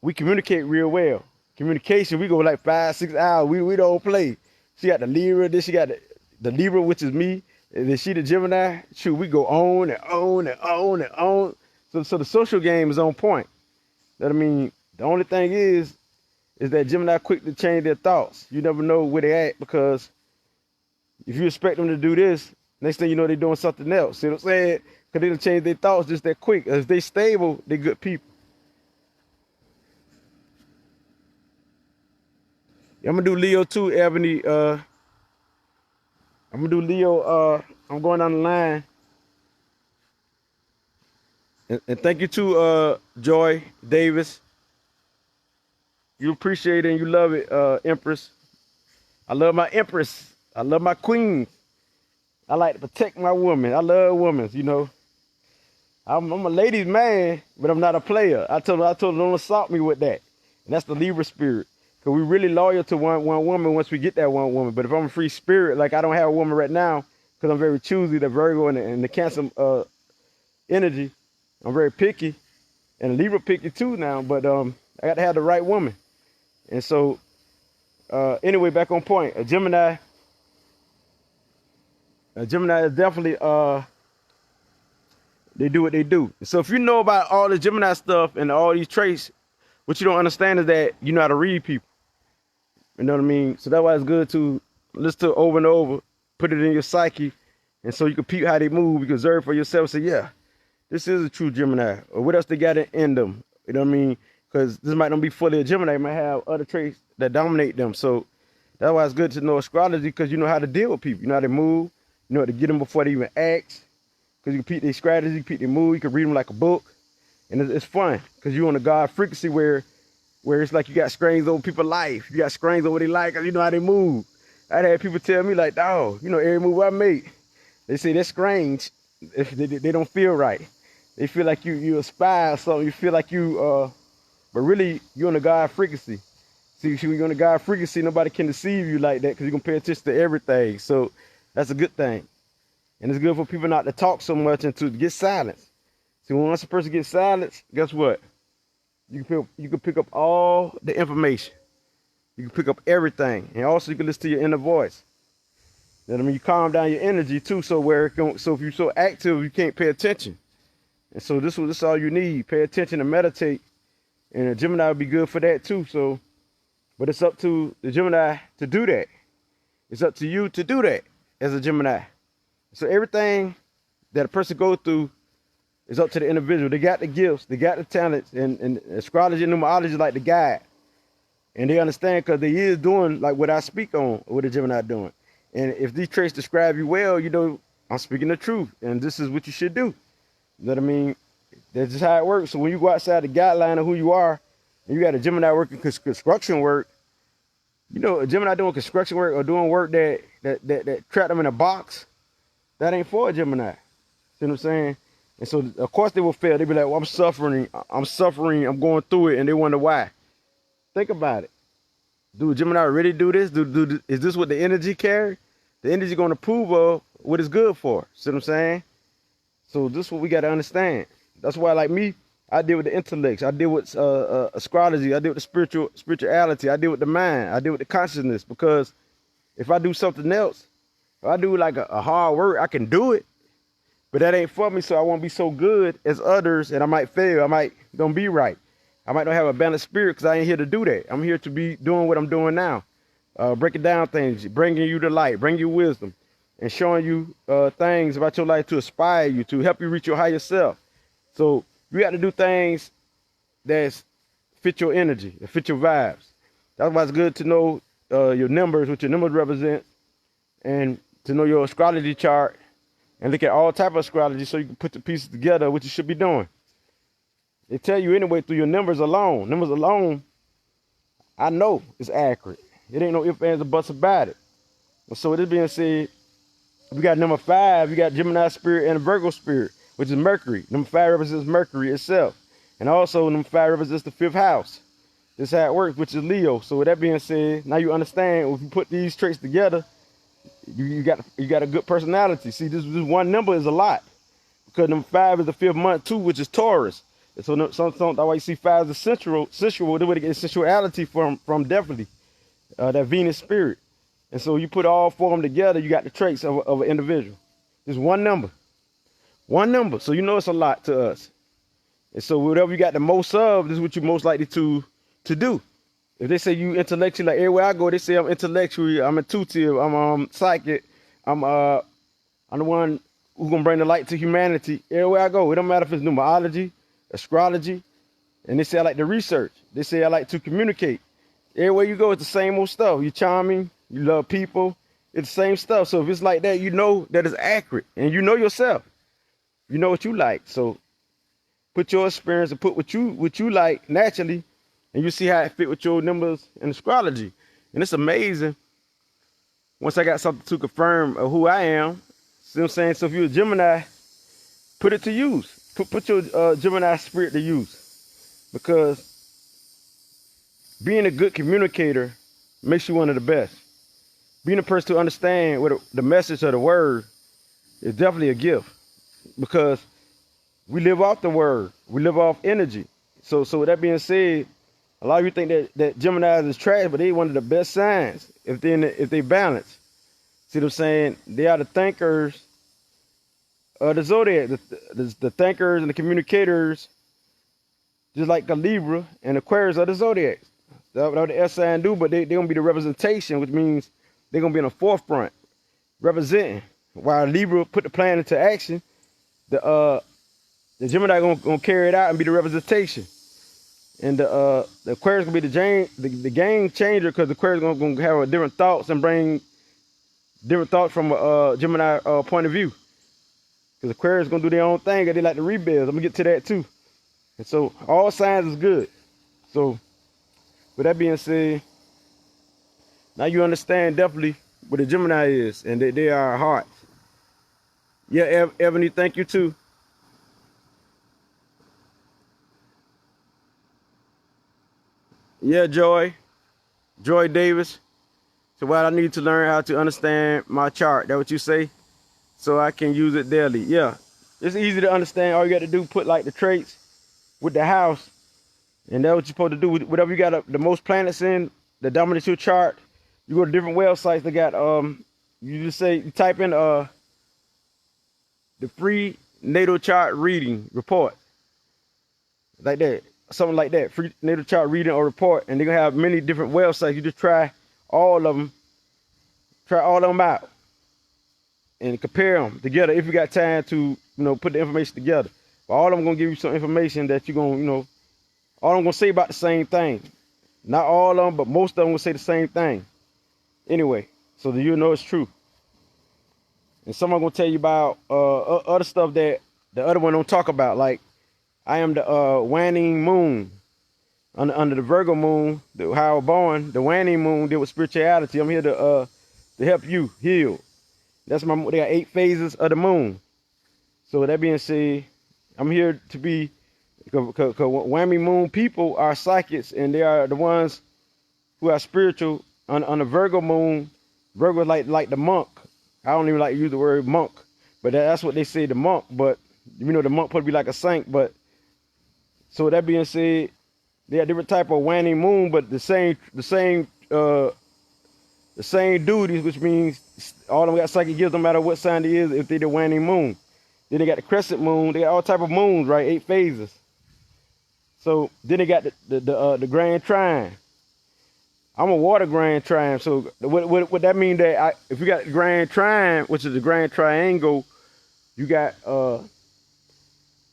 we communicate real well. Communication, we go like 5-6 hours. We don't play. She got the Libra, then she got the Libra, which is me. And then she the Gemini, shoot, we go on and on and on and on. So the social game is on point. You know what I mean? The only thing is that Gemini quick to change their thoughts. You never know where they at because if you expect them to do this, next thing you know, they're doing something else. You know what I'm saying? Because they don't change their thoughts just that quick. As they stable, they're good people. Yeah, I'm gonna do Leo too, Ebony. I'm gonna do Leo. I'm going down the line. And thank you to Joy Davis. You appreciate it and you love it, Empress. I love my Empress. I love my queen. I like to protect my woman. I love women, I'm a ladies' man, but I'm not a player. I told her don't assault me with that. And that's the Libra spirit. Because we're really loyal to one woman once we get that one woman. But if I'm a free spirit, like I don't have a woman right now, because I'm very choosy, the Virgo and the Cancer energy, I'm very picky. And Libra picky too now, but I got to have the right woman. And so Anyway, back on point. A Gemini is definitely they do what they do. So if you know about all the Gemini stuff and all these traits, what you don't understand is that you know how to read people. You know what I mean? So that's why it's good to listen to it over and over, put it in your psyche, and so you can peep how they move. You can observe for yourself. And say, yeah, this is a true Gemini. Or what else they got in them? You know what I mean? Because this might not be fully a Gemini. It might have other traits that dominate them. So that's why it's good to know astrology, because you know how to deal with people. You know how to move. You know how to get them before they even ask. Because you can peep their strategy, you peep their move. You can read them like a book. And it's fun because you're on a God frequency where it's like you got screens over people's life. You got screens over their life because you know how they move. I had people tell me like, dog, you know, every move I make, they say that's strange. If they don't feel right. They feel like you a spy or something. You feel like but really you're on a God frequency. See, when you're on a God frequency, nobody can deceive you like that because you're going to pay attention to everything. So that's a good thing. And it's good for people not to talk so much and to get silence. See, once a person gets silence, guess what? You can pick up all the information. You can pick up everything. And also you can listen to your inner voice. You know what I mean? You calm down your energy too, so if you're so active, you can't pay attention. And so this is all you need. Pay attention and meditate. And a Gemini would be good for that too. So, but it's up to the Gemini to do that. It's up to you to do that as a Gemini. So everything that a person goes through is up to the individual. They got the gifts, they got the talents, and astrology and numerology is like the guide. And they understand because they is doing like what I speak on, what the Gemini doing. And if these traits describe you well, you know, I'm speaking the truth. And this is what you should do. You know what I mean? That's just how it works. So when you go outside the guideline of who you are, and you got a Gemini working construction work, you know, a Gemini doing construction work or doing work that trap them in a box, that ain't for a Gemini. See what I'm saying? And so, of course, they will fail. They be like, well, I'm suffering, I'm going through it, and they wonder why. Think about it. Do a Gemini really do this? Is this what the energy carry? The energy going to prove of what it's good for. See what I'm saying? So this is what we got to understand. That's why, like me, I deal with the intellects. I deal with astrology. I deal with the spirituality. I deal with the mind. I deal with the consciousness. Because if I do something else, if I do like a hard work, I can do it. But that ain't for me, so I won't be so good as others, and I might fail. I might don't be right. I might not have a balanced spirit because I ain't here to do that. I'm here to be doing what I'm doing now. Breaking down things, bringing you to light, bringing you wisdom, and showing you things about your life to inspire you, to help you reach your higher self. So you got to do things that fit your energy, that fit your vibes. That's why it's good to know your numbers, what your numbers represent, and to know your astrology chart, and look at all type of astrology so you can put the pieces together, what you should be doing. They tell you anyway through your numbers alone. Numbers alone, I know it's accurate. It ain't no ifs, ands, or buts about it. So with this being said, we got number 5, you got Gemini spirit and Virgo spirit, which is Mercury. Number 5 represents Mercury itself. And also number 5 represents the 5th house. This is how it works, which is Leo. So with that being said, now you understand if you put these traits together, you got a good personality. See, this one number is a lot. Because number 5 is the 5th month too, which is Taurus. And so that's why you see 5 is sensual. They would get sensuality from definitely that Venus spirit. And so you put all 4 of them together, you got the traits of an individual. Just one number. One number. So you know it's a lot to us. And so whatever you got the most of, this is what you're most likely to do. If they say you intellectually, like everywhere I go, they say I'm intellectually, I'm intuitive, I'm psychic, I'm the one who's gonna bring the light to humanity. Everywhere I go, it don't matter if it's numerology, astrology, and they say I like to research. They say I like to communicate. Everywhere you go, it's the same old stuff. You're charming, you love people, it's the same stuff. So if it's like that, you know that it's accurate, and you know yourself. You know what you like. So put your experience and put what you like naturally, and you see how it fit with your numbers and astrology. And it's amazing. Once I got something to confirm of who I am, see what I'm saying? So if you're a Gemini, put it to use. Put your Gemini spirit to use. Because being a good communicator makes you one of the best. Being a person to understand what the message of the word is definitely a gift. Because we live off the word. We live off energy. So with that being said, A lot of you think that Gemini is trash, but they one of the best signs if they balance. See what I'm saying? They are the thinkers of the zodiac, the thinkers and the communicators, just like the Libra and Aquarius of the zodiac. That's what the S sign do, but they're gonna be the representation, which means they're gonna be in the forefront, representing. While Libra put the plan into action, the Gemini gonna carry it out and be the representation. And the Aquarius gonna be the game changer, because the Aquarius gonna have different thoughts and bring different thoughts from a Gemini point of view. Because Aquarius gonna do their own thing, and they like to rebuild. I'm gonna get to that too. And so all signs is good. So with that being said, now you understand definitely what a Gemini is, and they are heart. Yeah, Ebony, thank you too. Yeah, Joy Davis. So what I need to learn how to understand my chart. That what you say? So I can use it daily. Yeah, it's easy to understand. All you got to do, put like the traits with the house, and that's what you're supposed to do. Whatever you got the most planets in, the dominant your chart. You go to different websites. They got you just say, you type in the free natal chart reading report, like that, something like that, free natal chart reading or report, and they're gonna have many different websites. You just try all of them out and compare them together if you got time to, put the information together. But all of them gonna give you some information that you're gonna, all of them gonna say about the same thing. Not all of them, but most of them will say the same thing. Anyway, so that you know it's true. And someone gonna tell you about other stuff that the other one don't talk about. Like, I am the waning moon under the Virgo moon. How I was born, the waning moon deal with spirituality. I'm here to help you heal. That's they got 8 phases of the moon. So with that being said, I'm here to be, because whammy moon people are psychics, and they are the ones who are spiritual. On the Virgo moon, Virgo is like the monk. I don't even like to use the word monk, but that's what they say, the monk. But the monk supposed to be like a saint. But so with that being said, they have different type of waning moon, but the same duties, which means all of them got psychic gifts no matter what sign they is, if they the waning moon. Then they got the crescent moon. They got all type of moons, right? 8 phases. So then they got the grand trine. I'm a water grand trine. So what that mean, that if you got the grand trine, which is the grand triangle, you got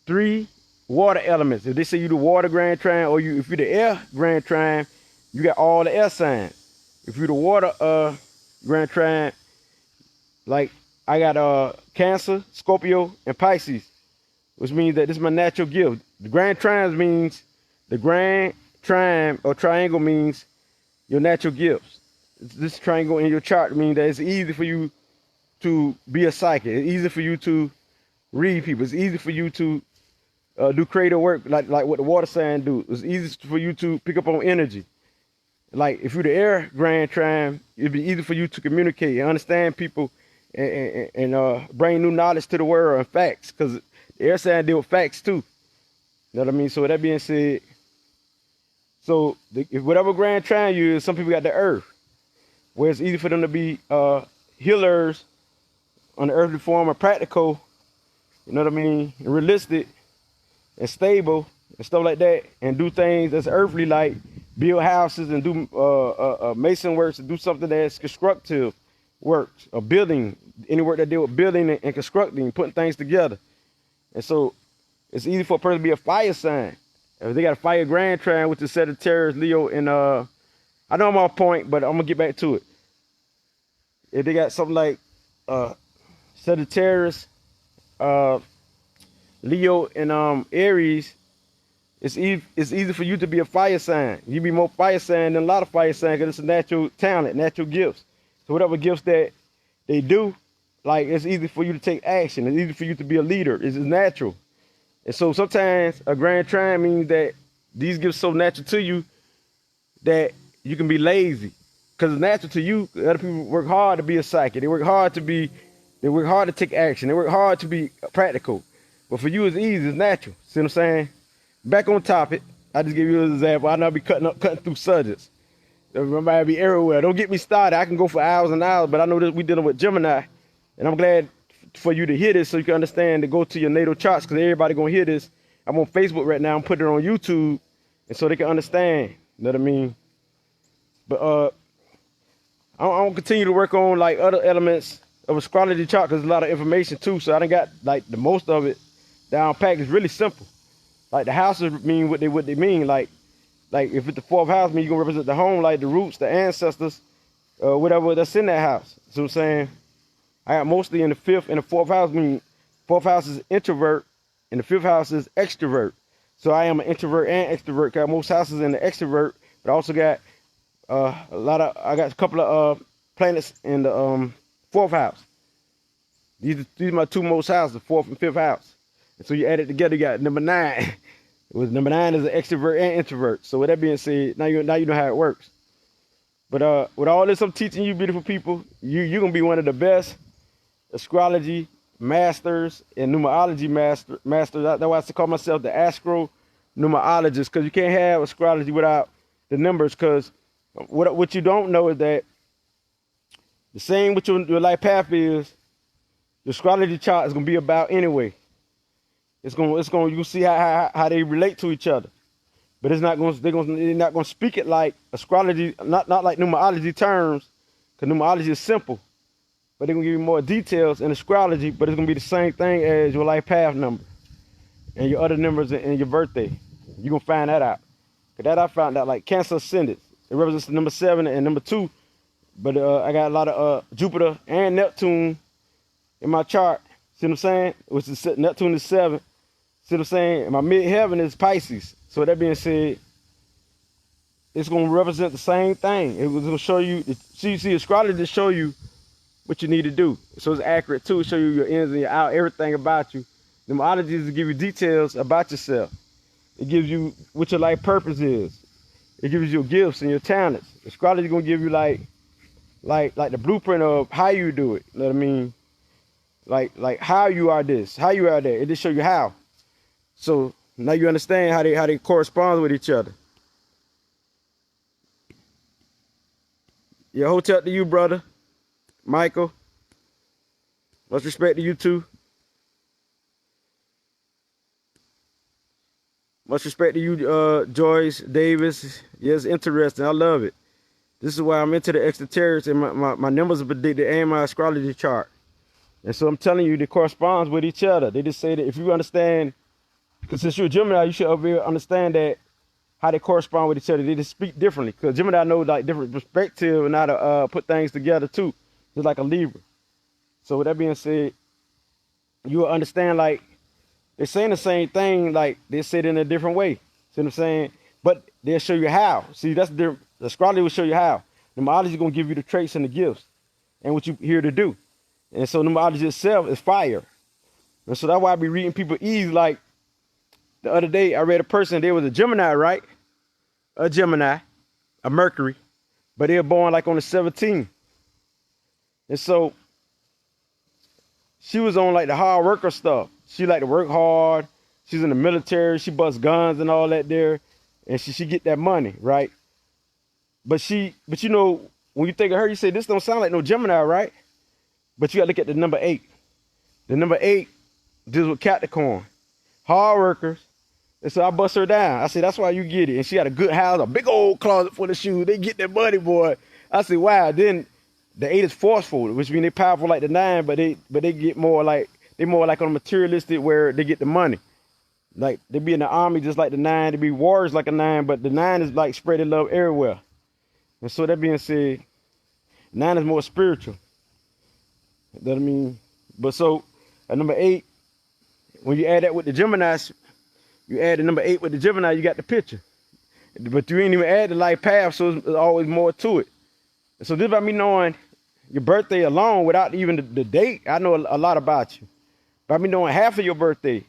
3 water elements. If they say you the water grand trine, or if you're the air grand trine, you got all the air signs. If you're the water grand trine, like I got Cancer, Scorpio, and Pisces, which means that this is my natural gift. The grand trine means, the grand trine or triangle means your natural gifts. This triangle in your chart means that it's easy for you to be a psychic. It's easy for you to read people. It's easy for you to do creative work, like what the water sign do. It's easy for you to pick up on energy. Like if you're the air grand trine, it'd be easy for you to communicate and understand people and bring new knowledge to the world and facts, because the air sign deal with facts too. You know what I mean? So with that being said, so if whatever grand trine you is, some people got the earth, where it's easy for them to be healers on the earthly form, or practical, you know what I mean, and realistic and stable and stuff like that, and do things that's earthly, like build houses and do mason works, and do something that's constructive works, or building, any work that deal with building and constructing, putting things together. And so it's easy for a person to be a fire sign. If they got a fire grand trine, which is Sagittarius, Leo, and I know I'm off point, but I'm gonna get back to it. If they got something like Sagittarius, Leo, and Aries, it's easy for you to be a fire sign. You be more fire sign than a lot of fire signs, because it's a natural talent, natural gifts. So whatever gifts that they do, like, it's easy for you to take action. It's easy for you to be a leader. It's natural. And so sometimes a grand trine means that these gifts so natural to you that you can be lazy, because it's natural to you. Other people work hard to be a psychic. They work hard to take action. They work hard to be practical. But for you, it's easy. It's natural. See what I'm saying? Back on topic. I just give you an example. I know I be cutting through subjects. Everybody be everywhere. Don't get me started. I can go for hours and hours, but I know that we dealing with Gemini, and I'm glad for you to hear this so you can understand to go to your natal charts, because everybody gonna hear this. I'm on Facebook right now. I'm putting it on YouTube, and so they can understand. You know what I mean? But I'm gonna continue to work on like other elements of astrology chart, because there's a lot of information too. So I done got like the most of it down packed. It's really simple. Like the houses mean what they mean. Like if it's the fourth house, mean you're gonna represent the home, like the roots, the ancestors, whatever that's in that house. So I'm saying I got mostly in the fifth and the fourth house, meaning fourth house is introvert and the fifth house is extrovert. So I am an introvert and extrovert. Got most houses in the extrovert, but I also got I got a couple of planets in the fourth house. These are my two most houses, the fourth and fifth house. And so you add it together, you got number 9. With number 9 is an extrovert and introvert. So with that being said, now you know how it works. But with all this I'm teaching you, beautiful people, you're gonna be one of the best astrology masters and numerology masters. That's why I call myself the astro numerologist, because you can't have astrology without the numbers. Because what you don't know is that the same what your life path is, the astrology chart is gonna be about anyway. It's gonna you can see how they relate to each other. But it's not they're not gonna speak it like astrology, not like numerology terms, because numerology is simple. But they're gonna give you more details in astrology, but it's gonna be the same thing as your life path number and your other numbers and your birthday. You're gonna find that out. Cause that I found out, like Cancer ascendant. It represents the number 7 and number 2. But I got a lot of Jupiter and Neptune in my chart. See what I'm saying? Which is Neptune is 7. See what I'm saying? And my midheaven is Pisces. So that being said, it's going to represent the same thing. It was going to show you, see astrology to show you what you need to do. So it's accurate too. Show you your ins and your outs, everything about you. Numerology is to give you details about yourself. It gives you what your life purpose is. It gives you your gifts and your talents. Astrology is going to give you like the blueprint of how you do it. You know what I mean? Like how you are this, how you are that. It just show you how. So now you understand how they correspond with each other. Yeah, hotel to you, brother. Michael. Much respect to you too. Much respect to you, Joyce Davis. Yes, interesting. I love it. This is why I'm into the extraterrestrials, and my numbers are predicted and my astrology chart. And so I'm telling you, they correspond with each other. They just say that if you understand, because since you're a Gemini, you should be able to understand that how they correspond with each other. They just speak differently. Because Gemini know like different perspective and how to put things together too. Just like a Libra. So with that being said, you will understand like they're saying the same thing, like they say it in a different way. See what I'm saying? But they'll show you how. See, that's the astrology will show you how. Numerology is going to give you the traits and the gifts and what you're here to do. And so numerology itself is fire. And so that's why I be reading people ease. Like the other day, I read a person, they was a Gemini, right? A Gemini, a Mercury, but they were born like on the 17th. And so she was on like the hard worker stuff. She like to work hard. She's in the military. She busts guns and all that there. And she get that money, right? But you know, when you think of her, you say, this don't sound like no Gemini, right? But you got to look at the number 8. The number 8 deals with Capricorn. Hard workers. And so I bust her down. I said, that's why you get it. And she had a good house, a big old closet full of shoes. They get that money, boy. I said, wow. Then the 8 is forceful, which means they powerful like the 9, but they get more like, they more like on materialistic where they get the money. Like they be in the army just like the 9, they be warriors like a 9, but the 9 is like spreading love everywhere. And so that being said, 9 is more spiritual. You know what I mean? But so at number 8, when you add that with the Geminis, you add the number 8 with the Gemini, you got the picture. But you ain't even add the life path, so there's always more to it. And so this by me knowing your birthday alone without even the date, I know a lot about you. By me knowing half of your birthday,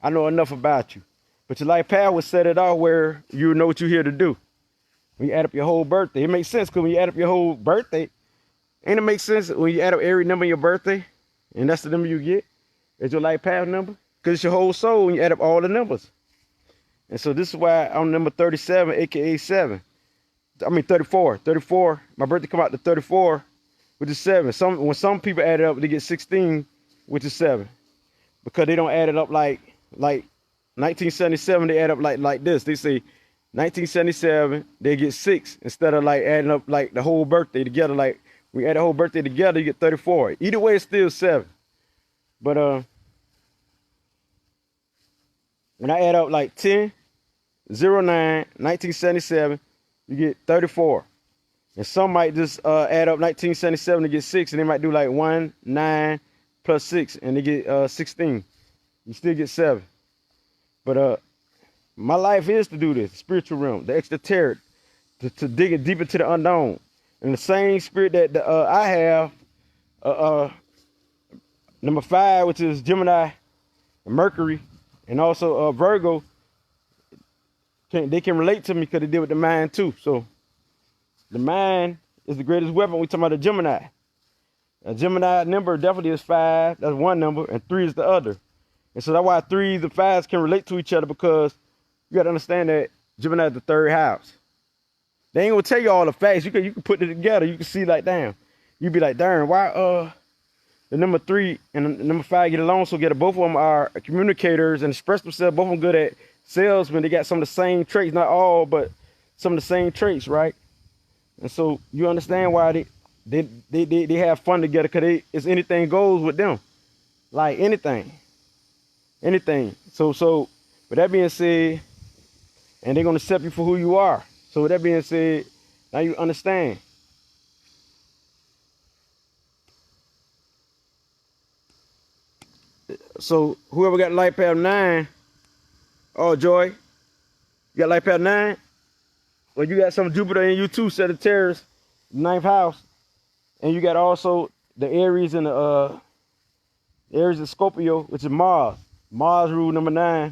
I know enough about you. But your life path will set it off where you know what you're here to do. When you add up your whole birthday, it makes sense because when you add up your whole birthday, ain't it make sense when you add up every number in your birthday, and that's the number you get, it's your life path number? Because it's your whole soul when you add up all the numbers. And so this is why I'm number 37, aka 7. I mean 34. 34. My birthday come out to 34, which is 7. When some people add it up, they get 16, which is 7. Because they don't add it up like 1977, they add up like this. They say 1977, they get 6 instead of like adding up like the whole birthday together. Like we add the whole birthday together, you get 34. Either way, it's still 7. But when I add up like 10, 09, 1977, you get 34. And some might just add up 1977 to get 6, and they might do like 1, 9 plus 6, and they get 16. You still get 7. But my life is to do this, the spiritual realm, the extraterritorial, to dig it deep into the unknown. And the same spirit that I have, number 5, which is Gemini, Mercury, and also Virgo, they can relate to me because they deal with the mind too. So the mind is the greatest weapon. We talking about the Gemini. A Gemini number definitely is 5. That's one number, and 3 is the other. And so that's why 3s and 5s can relate to each other, because you got to understand that Gemini is the 3rd house. They ain't gonna tell you all the facts. You can put it together. You can see like, damn. You be like, darn, why the number 3 and the number 5 get along so together? Both of them are communicators and express themselves. Both of them good at salesmen. They got some of the same traits, not all, but some of the same traits, right? And so you understand why they have fun together, because it's anything goes with them, like anything. So with that being said, and they're gonna accept you for who you are. So with that being said, now you understand. So whoever got light path 9, oh Joy, you got light path 9? Well, you got some Jupiter in you too, Sagittarius, 9th house. And you got also the Aries and the Aries and Scorpio, which is Mars. Mars rule number 9.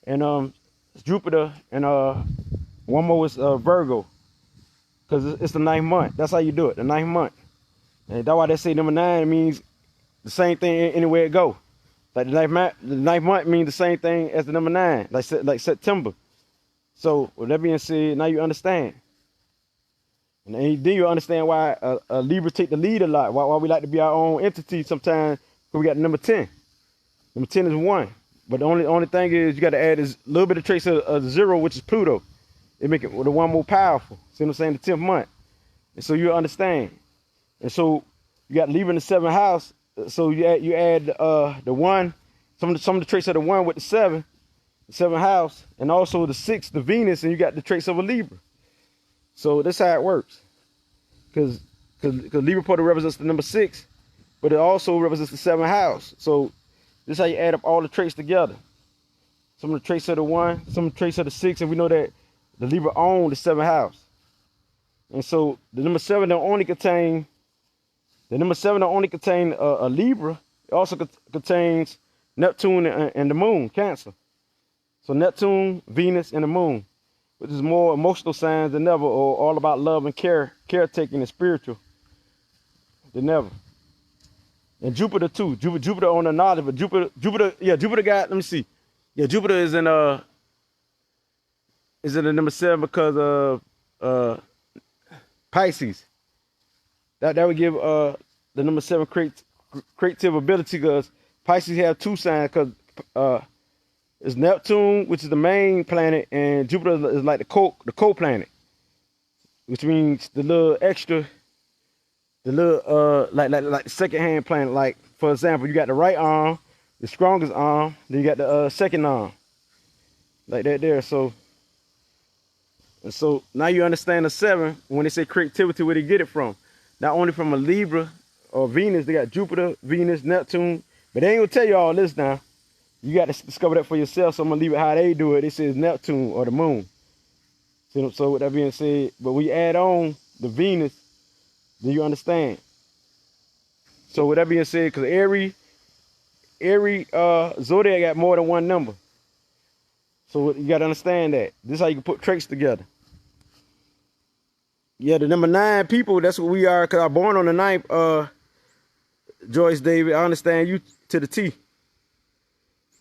And Jupiter, and one more is Virgo. Because it's the 9th month. That's how you do it, the 9th month. And that's why they say number 9 means the same thing anywhere it go. Like the 9th month means the same thing as the number 9, like September. So with that being said, now you understand. And then you understand why Libra take the lead a lot. Why we like to be our own entity sometimes. Because we got number 10. Number 10 is 1. But the only thing is you got to add is a little bit of trace of 0, which is Pluto. It make it the 1 more powerful. See what I'm saying? The 10th month. And so you understand. And so you got Libra in the 7th house. So you add the 1, some of the traits of the 1 with the 7, the 7th house, and also the 6, the Venus, and you got the traits of a Libra. So that's how it works. Because Libra part represents the number 6, but it also represents the 7th house. So this is how you add up all the traits together. Some of the traits of the 1, some of the traits of the 6, and we know that the Libra owns the 7th house. And so the number 7 don't only contain a Libra. It also contains Neptune and the moon, Cancer. So Neptune, Venus, and the moon, which is more emotional signs than ever, or all about love and caretaking and spiritual than ever. And Jupiter too. Jupiter on the knowledge, but Jupiter got, let me see. Yeah, Jupiter is in the number 7 because of Pisces. That would give the number 7 creative ability, because Pisces have 2 signs, because it's Neptune, which is the main planet, and Jupiter is like the co-planet, which means the little extra, the little like second-hand planet. Like for example, you got the right arm, the strongest arm, then you got the second arm, like that there. So now you understand the 7 when they say creativity, where they get it from. Not only from a Libra or Venus, they got Jupiter, Venus, Neptune, but they ain't gonna tell you all this now. You got to discover that for yourself, so I'm going to leave it how they do it. It says Neptune or the moon. So with that being said, but we add on the Venus, then you understand. So with that being said, because every zodiac got more than 1 number. So you got to understand that. This is how you can put traits together. Yeah, the number 9 people, that's what we are, because I'm born on the 9th, Joyce David. I understand you to the T.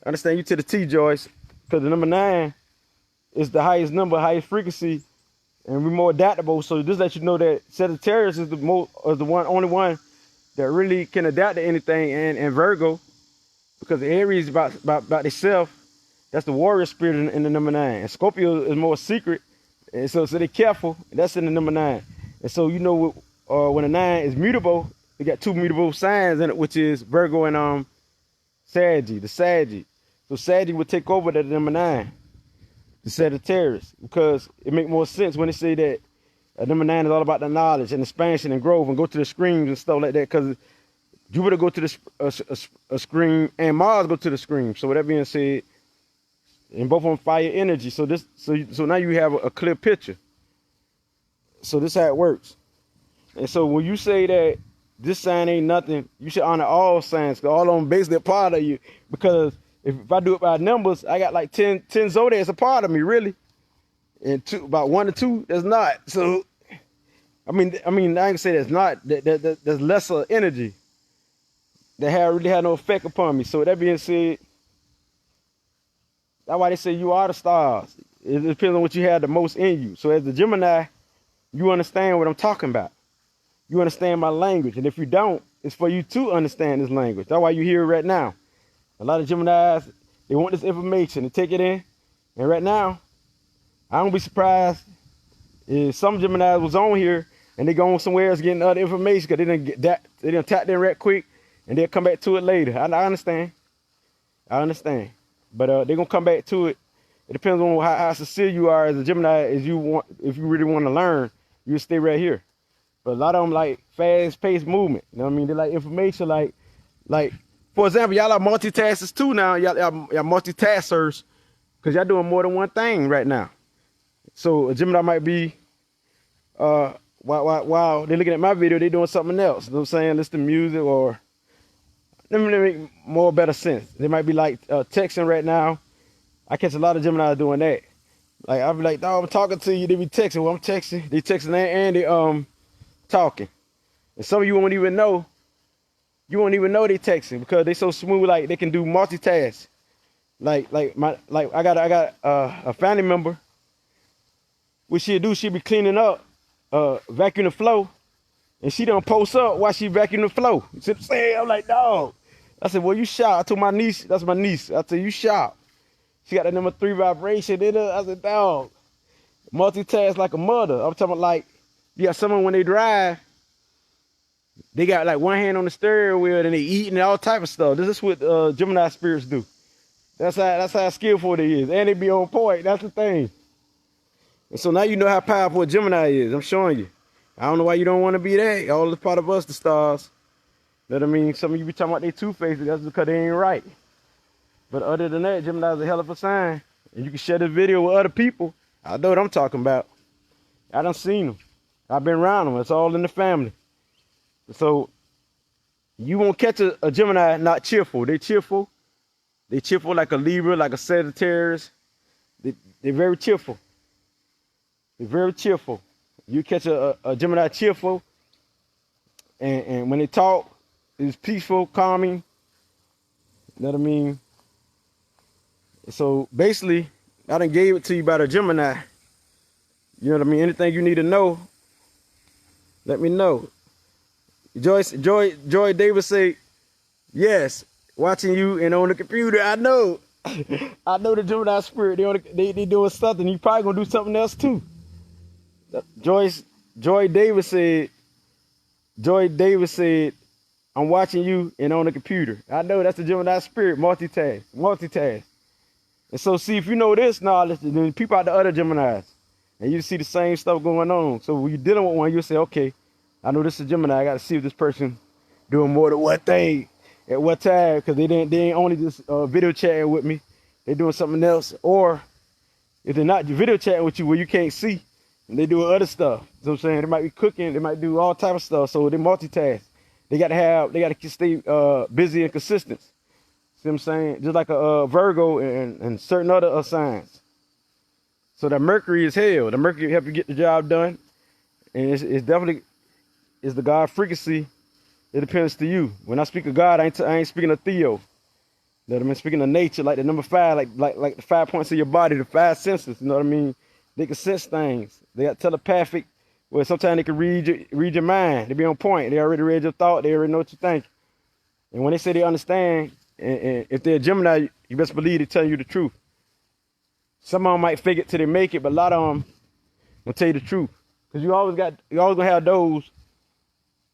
I understand you to the T, Joyce, because the number 9 is the highest number, highest frequency, and we're more adaptable. So this lets you know that Sagittarius is only one that really can adapt to anything, and Virgo, because Aries is about itself. That's the warrior spirit in the number 9. And Scorpio is more secret, and so they're careful. That's in the number 9. And so you know when a 9 is mutable, they got 2 mutable signs in it, which is Virgo and the Saggy. So Saggy would take over the number 9, the Sagittarius, because it make more sense when they say that number 9 is all about the knowledge and expansion and growth and go to the screams and stuff like that. Because Jupiter go to the scream and Mars go to the scream. So with that being said, and both on fire energy. So now you have a clear picture. So this is how it works. And so when you say that this sign ain't nothing, you should honor all signs, because all of them basically a part of you. Because if I do it by numbers, I got like 10 zodiacs a part of me, really. And about 1 or 2 that's not. So I mean I ain't gonna say that's not, there's lesser energy that really had no effect upon me. So with that being said, that's why they say you are the stars. It depends on what you have the most in you. So as the Gemini, you understand what I'm talking about. You understand my language. And if you don't, it's for you to understand this language. That's why you hear it right now. A lot of Geminis, they want this information to take it in. And right now, I don't be surprised if some Geminis was on here and they go on somewhere else getting other information because they didn't tap in right quick and they'll come back to it later. I understand. But they're going to come back to it. It depends on how sincere you are as a Gemini. If you really want to learn, you stay right here. But a lot of them like fast-paced movement. You know what I mean? They like information like for example, y'all are multitaskers too now. Y'all multitaskers because y'all doing more than one thing right now. So a Gemini might be, while they're looking at my video, they doing something else. You know what I'm saying? Listen to music or, let me make more better sense. They might be like texting right now. I catch a lot of Gemini doing that. Like I'll be like, dog, I'm talking to you. They be texting. Well, I'm texting. They texting and they talking. And some of you won't even know. You won't even know they texting because they so smooth. Like they can do multitask. Like I got a family member. What she'll do? She'll be cleaning up, vacuuming the floor, and she don't post up while she vacuuming the floor. You see what I'm saying? I'm like, dog. I said, well, you sharp. I told my niece, that's my niece. I said, you sharp. She got the number 3 vibration in her. I said, dog, multitask like a mother. I'm talking about like, you got someone when they drive, they got like one hand on the steering wheel and they eating all type of stuff. This is what Gemini spirits do. That's how skillful they is. And they be on point. That's the thing. And so now you know how powerful a Gemini is. I'm showing you. I don't know why you don't want to be that. All is part of us, the stars. You know what I mean? Some of you be talking about they two-faced. That's because they ain't right. But other than that, Gemini is a hell of a sign. And you can share this video with other people. I know what I'm talking about. I done seen them. I've been around them. It's all in the family. So you won't catch a Gemini not cheerful. They cheerful. They cheerful like a Libra, like a Sagittarius. They're very cheerful. They're very cheerful. You catch a Gemini cheerful, and when they talk, it's peaceful, calming. You know what I mean? So basically, I done gave it to you by the Gemini. You know what I mean? Anything you need to know, let me know. Joy Davis say, yes, watching you and on the computer. I know. I know the Gemini spirit. They doing something. You probably gonna do something else too. Joy Davis said, I'm watching you and on the computer. I know that's the Gemini spirit, multitask. And so see, if you know this knowledge, then people out the other Geminis, and you see the same stuff going on. So when you're dealing with one, you'll say, okay, I know this is Gemini. I got to see if this person doing more than one thing at what time, because they ain't only just video chatting with me. They're doing something else. Or if they're not video chatting with you where you can't see, and they doing other stuff. You know what I'm saying? They might be cooking. They might do all type of stuff. So they multitask. They got to stay busy and consistent. See what I'm saying? Just like a Virgo and certain other signs. So that Mercury is hell. The Mercury help you get the job done. And it's definitely is the God frequency. It depends to you. When I speak of God, I ain't speaking of Theo. You know what I mean? Speaking of nature, like the number 5, like the 5 points of your body, the 5 senses. You know what I mean? They can sense things. They got telepathic. Well, sometimes they can read your mind. They be on point. They already read your thought. They already know what you think. And when they say they understand, and if they're a Gemini, you best believe they're telling you the truth. Some of them might fake it till they make it, but a lot of them will tell you the truth. Because you always gonna have those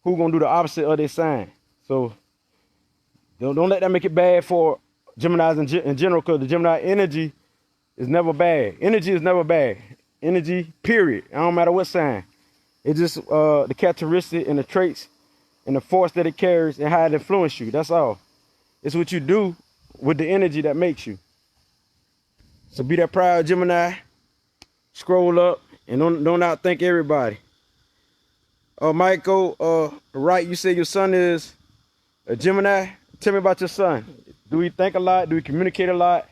who gonna do the opposite of their sign. So don't let that make it bad for Geminis in general, because the Gemini energy is never bad. Energy is never bad. Energy, period. I don't matter what sign. It's just the characteristic and the traits and the force that it carries and how it influences you. That's all. It's what you do with the energy that makes you. So be that proud Gemini. Scroll up and don't outthink everybody. Michael, right, you say your son is a Gemini. Tell me about your son. Do he think a lot? Do he communicate a lot?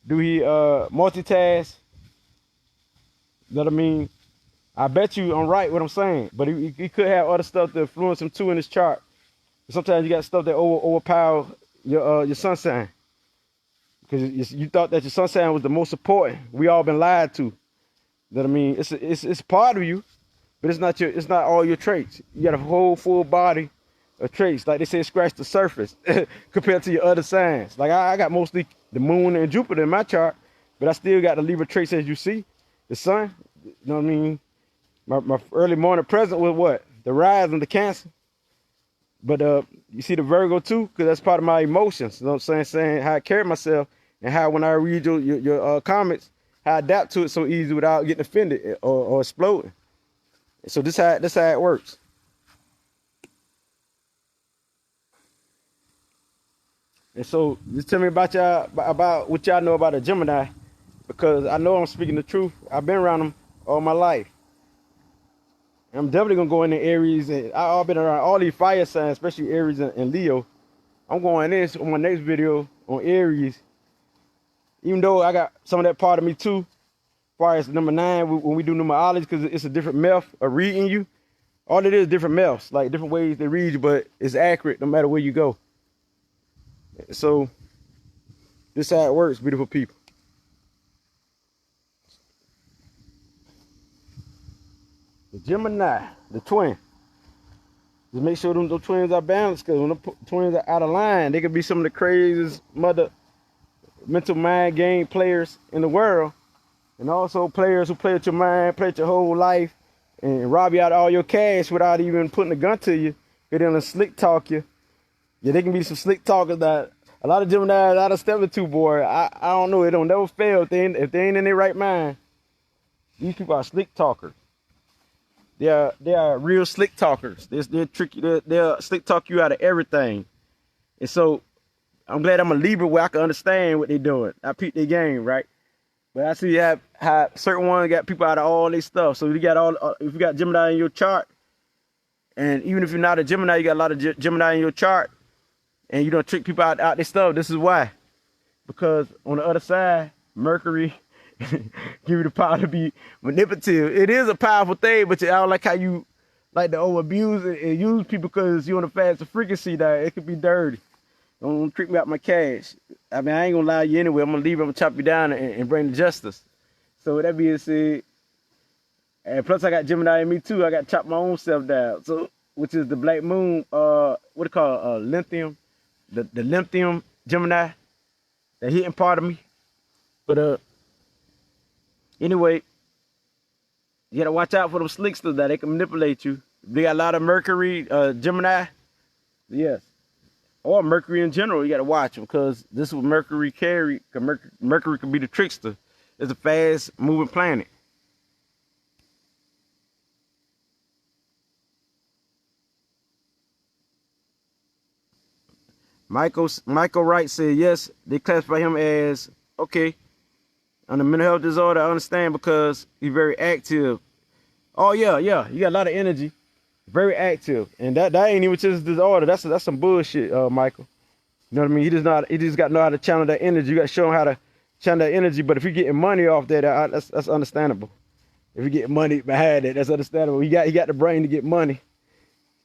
Do he multitask? You know what I mean? I bet you I'm right what I'm saying, but he could have other stuff to influence him too in his chart. Sometimes you got stuff that overpower your sun sign, because you thought that your sun sign was the most important. We all been lied to. You know what I mean? It's part of you, but it's not all your traits. You got a whole full body of traits. Like they say, scratch the surface compared to your other signs. Like I got mostly the moon and Jupiter in my chart, but I still got the Libra traits as you see. The sun, you know what I mean? My early morning present was what? The rise and the Cancer. But you see the Virgo too, because that's part of my emotions. You know what I'm saying how I carry myself and how when I read your comments, how I adapt to it so easy without getting offended or exploding. So this how it works. And so just tell me about what y'all know about a Gemini, because I know I'm speaking the truth. I've been around them all my life. I'm definitely gonna go into Aries, and I've been around all these fire signs, especially Aries and Leo. I'm going in on my next video on Aries, even though I got some of that part of me too. As far as number 9, when we do numerology, because it's a different method of reading you. All it is different methods, like different ways they read you, but it's accurate no matter where you go. So this is how it works, beautiful people. The Gemini, the twin. Just make sure them twins are balanced, because when the twins are out of line, they could be some of the craziest mental mind game players in the world. And also players who play with your mind, play with your whole life, and rob you out of all your cash without even putting a gun to you. Get in and slick talk you. Yeah, they can be some slick talkers that a lot of Gemini out of step into, boy. I don't know. It don't never fail if they ain't in their right mind. These people are slick talkers. They are real slick talkers. They're tricky. They'll slick talk you out of everything. And so I'm glad I'm a Libra where I can understand what they're doing. I peep their game, right? But I see how certain ones got people out of all their stuff. So you got if you got Gemini in your chart, and even if you're not a Gemini, you got a lot of Gemini in your chart, and you don't trick people out their stuff. This is why. Because on the other side, Mercury give you the power to be manipulative. It is a powerful thing, but I don't like how you like to over-abuse it and use people because you're on a faster frequency that it could be dirty. Don't trick me out my cash. I mean, I ain't gonna lie to you anyway. I'm gonna leave. I'm gonna chop you down and bring the justice. So with that being said, and plus I got Gemini in me too. I got to chop my own self down. So which is the black moon, what it called, lithium, the lithium Gemini, the hidden part of me. But anyway, you gotta watch out for them slicksters that they can manipulate you. They got a lot of Mercury, Gemini, yes. Or Mercury in general, you got to watch them, because this is what Mercury carry. Mercury can be the trickster. It's a fast-moving planet. Michael Wright said, yes, they classify him as, okay, on the mental health disorder, I understand, because he's very active. Oh, yeah, you got a lot of energy. Very active, and that ain't even just disorder. That's some bullshit, Michael. You know what I mean? He just got to know how to channel that energy. You got to show him how to channel that energy. But if you're getting money off that, that's understandable. If you're getting money behind it, that's understandable. He got the brain to get money.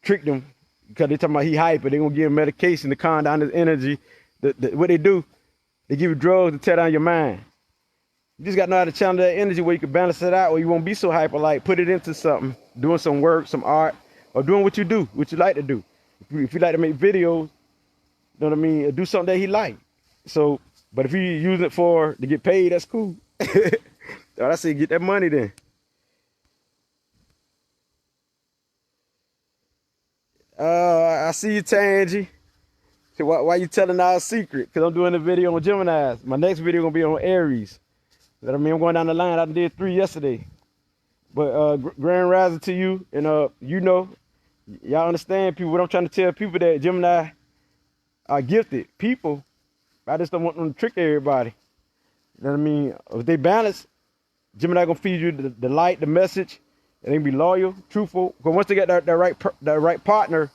Tricked him because they talking about he hyper. They gonna give him medication to calm down his energy. What they do, they give you drugs to tear down your mind. You just got to know how to channel that energy where you can balance it out, or you won't be so hyper. Like put it into something, doing some work, some art, or doing what you do, what you like to do. If you like to make videos, you know what I mean, do something that he like. So, but if you use it for to get paid, that's cool. I say get that money then. I see you, Tangy. So why you telling our secret? Because I'm doing a video on Geminis. My next video gonna be on Aries. You know what I mean? I'm going down the line. I did 3 yesterday. But grand rising to you, and you know, y'all understand people. What I'm trying to tell people that Gemini are gifted people. I just don't want them to trick everybody. You know what I mean? If they balance, Gemini gonna feed you the light, the message, and they can be loyal, truthful. Because once they get that right partner,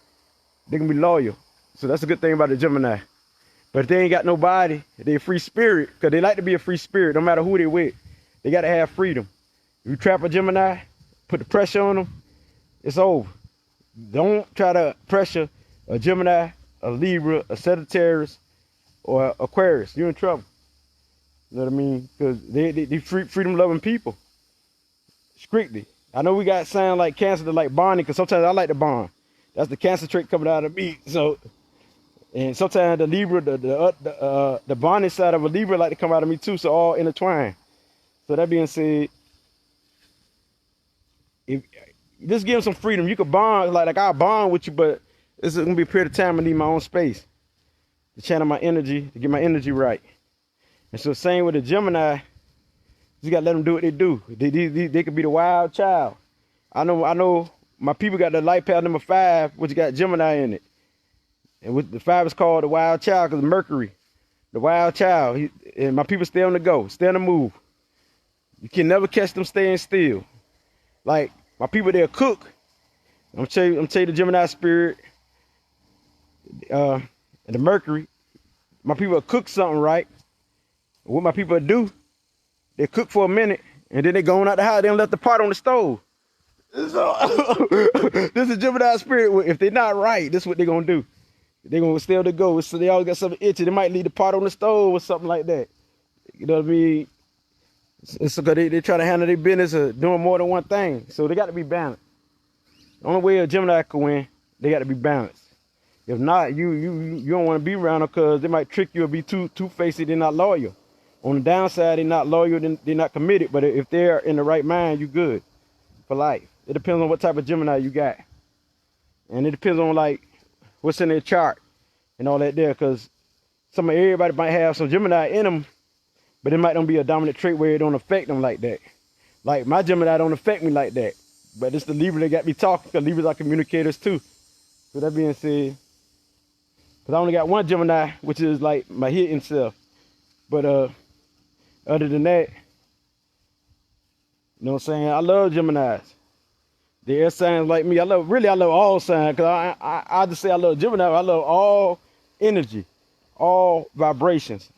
they can be loyal. So that's a good thing about the Gemini. But if they ain't got nobody, they a free spirit, because they like to be a free spirit, no matter who they with. They got to have freedom. If you trap a Gemini, put the pressure on them, it's over. Don't try to pressure a Gemini, a Libra, a Sagittarius, or Aquarius. You're in trouble. You know what I mean? Because they freedom-loving people. Strictly. I know we got signs like Cancer that like bonding, because sometimes I like to bond. That's the Cancer trait coming out of me. So, and sometimes the Libra, the bonding side of a Libra like to come out of me too. So all intertwined. So that being said, if just give them some freedom, you could bond like I'll bond with you, but it's gonna be a period of time I need my own space to channel my energy, to get my energy right. And so same with the Gemini, you gotta let them do what they do. They could be the wild child. I know my people got the light path number 5, which got Gemini in it. And with the 5 is called the wild child because Mercury, the wild child. And my people stay on the go, stay on the move. You can never catch them staying still. Like my people, they'll cook. I'm tell you the Gemini spirit, and the Mercury. My people will cook something right. What my people do, they cook for a minute and then they go on out the house. They don't left the pot on the stove. So this is Gemini spirit. If they're not right, this is what they're gonna do. They're gonna stay on the go. So they always got something itchy. They might leave the pot on the stove or something like that. You know what I mean? It's because they try to handle their business of doing more than one thing. So they got to be balanced. The only way a Gemini can win, they got to be balanced. If not, you don't want to be around them because they might trick you or be two-faced. They're not loyal. On the downside, they're not loyal. They're not committed. But if they're in the right mind, you good for life. It depends on what type of Gemini you got. And it depends on like what's in their chart and all that there. Because everybody might have some Gemini in them, but it might not be a dominant trait where it don't affect them like that. Like my Gemini don't affect me like that. But it's the Libra that got me talking, because Libras are communicators too. So that being said, because I only got one Gemini, which is like my hidden self. But other than that, you know what I'm saying? I love Geminis. The air signs like me. I love all signs. Because I just say I love Gemini. I love all energy, all vibrations.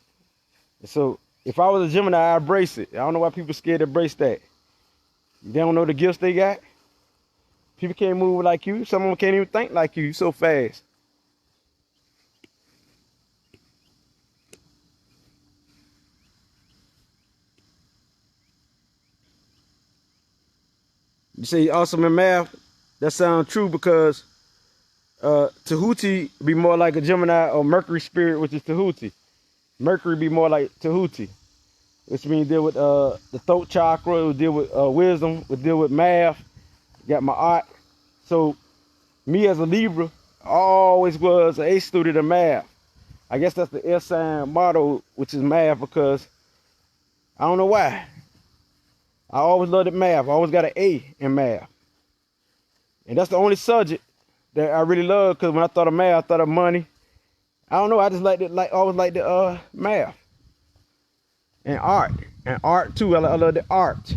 So if I was a Gemini, I'd embrace it. I don't know why people scared to embrace that. They don't know the gifts they got. People can't move like you. Some of them can't even think like you. You're so fast. You say awesome in math. That sounds true because Tahuti be more like a Gemini or Mercury spirit, which is Tahuti. Mercury be more like Tahuti, which means deal with the throat chakra, it would deal with wisdom, it would deal with math, got my art. So me as a Libra, I always was an A student in math. I guess that's the air sign motto, which is math, because I don't know why. I always loved math. I always got an A in math. And that's the only subject that I really love, because when I thought of math, I thought of money. I don't know, I just always liked the math. And art. And art too. I love the art.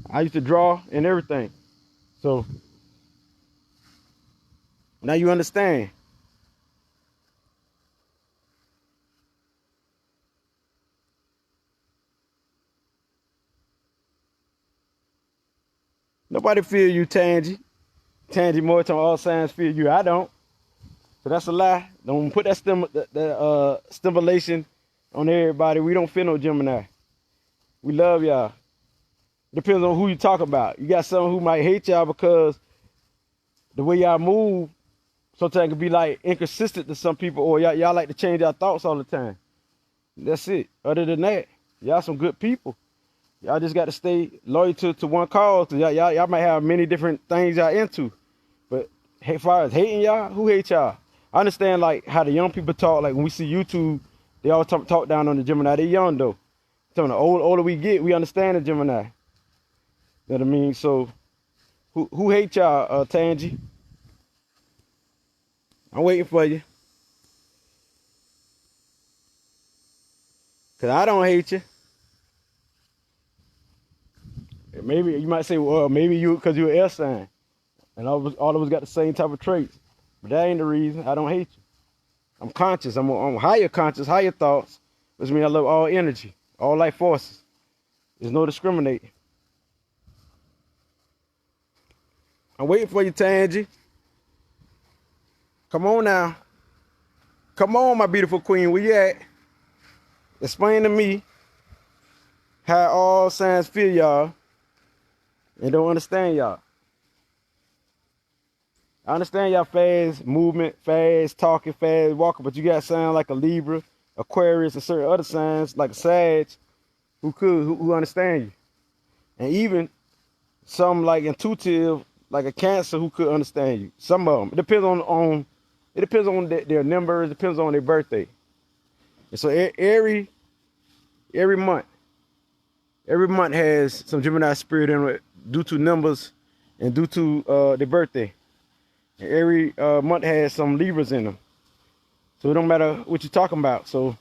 I used to draw and everything. So now you understand. Nobody feel you, Tangy. Tangy more time all signs feel you. I don't. So that's a lie. Don't put that stimulation on everybody. We don't feel no Gemini. We love y'all. Depends on who you talk about. You got someone who might hate y'all because the way y'all move sometimes can be like inconsistent to some people, or y'all like to change your thoughts all the time. That's it. Other than that, y'all some good people. Y'all just got to stay loyal to one cause. Y'all might have many different things y'all into, but as far as hating y'all, who hate y'all? I understand like how the young people talk. Like when we see YouTube, they all talk down on the Gemini. They young though. So the older we get, we understand the Gemini. You know what I mean? So who hate y'all, Tangy? I'm waiting for you. Cause I don't hate you. Maybe you might say, well, maybe you, cause you're an air sign, and all of us got the same type of traits. But that ain't the reason. I don't hate you. I'm conscious. I'm higher conscious, higher thoughts, which means I love all energy, all life forces. There's no discriminating. I'm waiting for you, Tangy. Come on now. Come on, my beautiful queen. Where you at? Explain to me how all signs feel y'all and don't understand y'all. I understand y'all fast movement, fast talking, fast walking, but you got sound like a Libra, Aquarius, and certain other signs like a Sag who understand you. And even some like intuitive, like a Cancer who could understand you. Some of them. It depends on their numbers, it depends on their birthday. And so every month has some Gemini spirit in it due to numbers and due to their birthday. And every month has some Libras in them. So it don't matter what you're talking about. So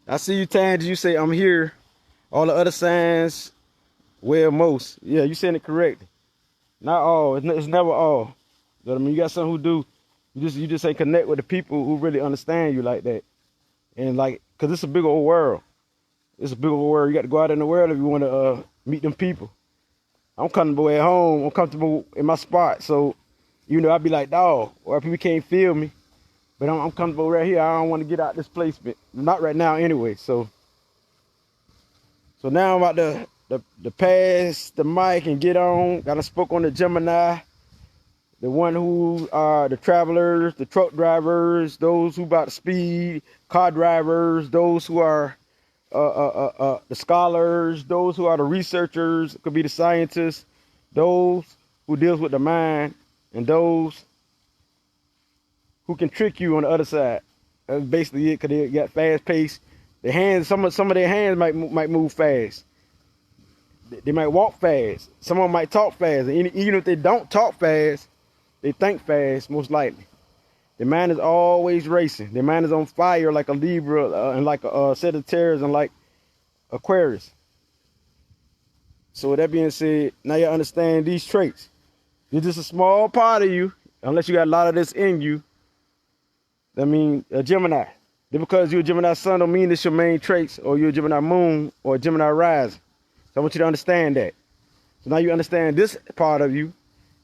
I see you, Tangy. You say I'm here. All the other signs, well, most. Yeah, you saying it correctly. Not all. It's never all. But I mean, you got some who do. You just ain't connect with the people who really understand you like that. And like, cause it's a big old world. It's a big old world. You got to go out in the world if you want to meet them people. I'm comfortable at home. I'm comfortable in my spot. So, you know, I be like, dog, or people can't feel me. But I'm comfortable right here. I don't want to get out this place, but not right now anyway. So now I'm about to pass the mic and get on. Got to spoke on the Gemini, the one who are the travelers, the truck drivers, those who about to speed, car drivers, those who are the scholars, those who are the researchers, could be the scientists, those who deals with the mind, and those who can trick you on the other side. That's basically it, because they got fast pace. Their hands, some of their hands might move fast. They might walk fast. Some of them might talk fast. And even if they don't talk fast, they think fast, most likely. Their mind is always racing. Their mind is on fire like a Libra and like a Sagittarius and like Aquarius. So with that being said, now you understand these traits. It's just a small part of you, unless you got a lot of this in you. I mean, a Gemini. Just because you're a Gemini sun don't mean it's your main traits, or you're a Gemini moon or a Gemini rising. So I want you to understand that. So now you understand this part of you.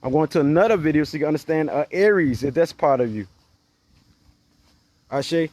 I'm going to another video so you can understand Aries, if that's part of you. Ashe.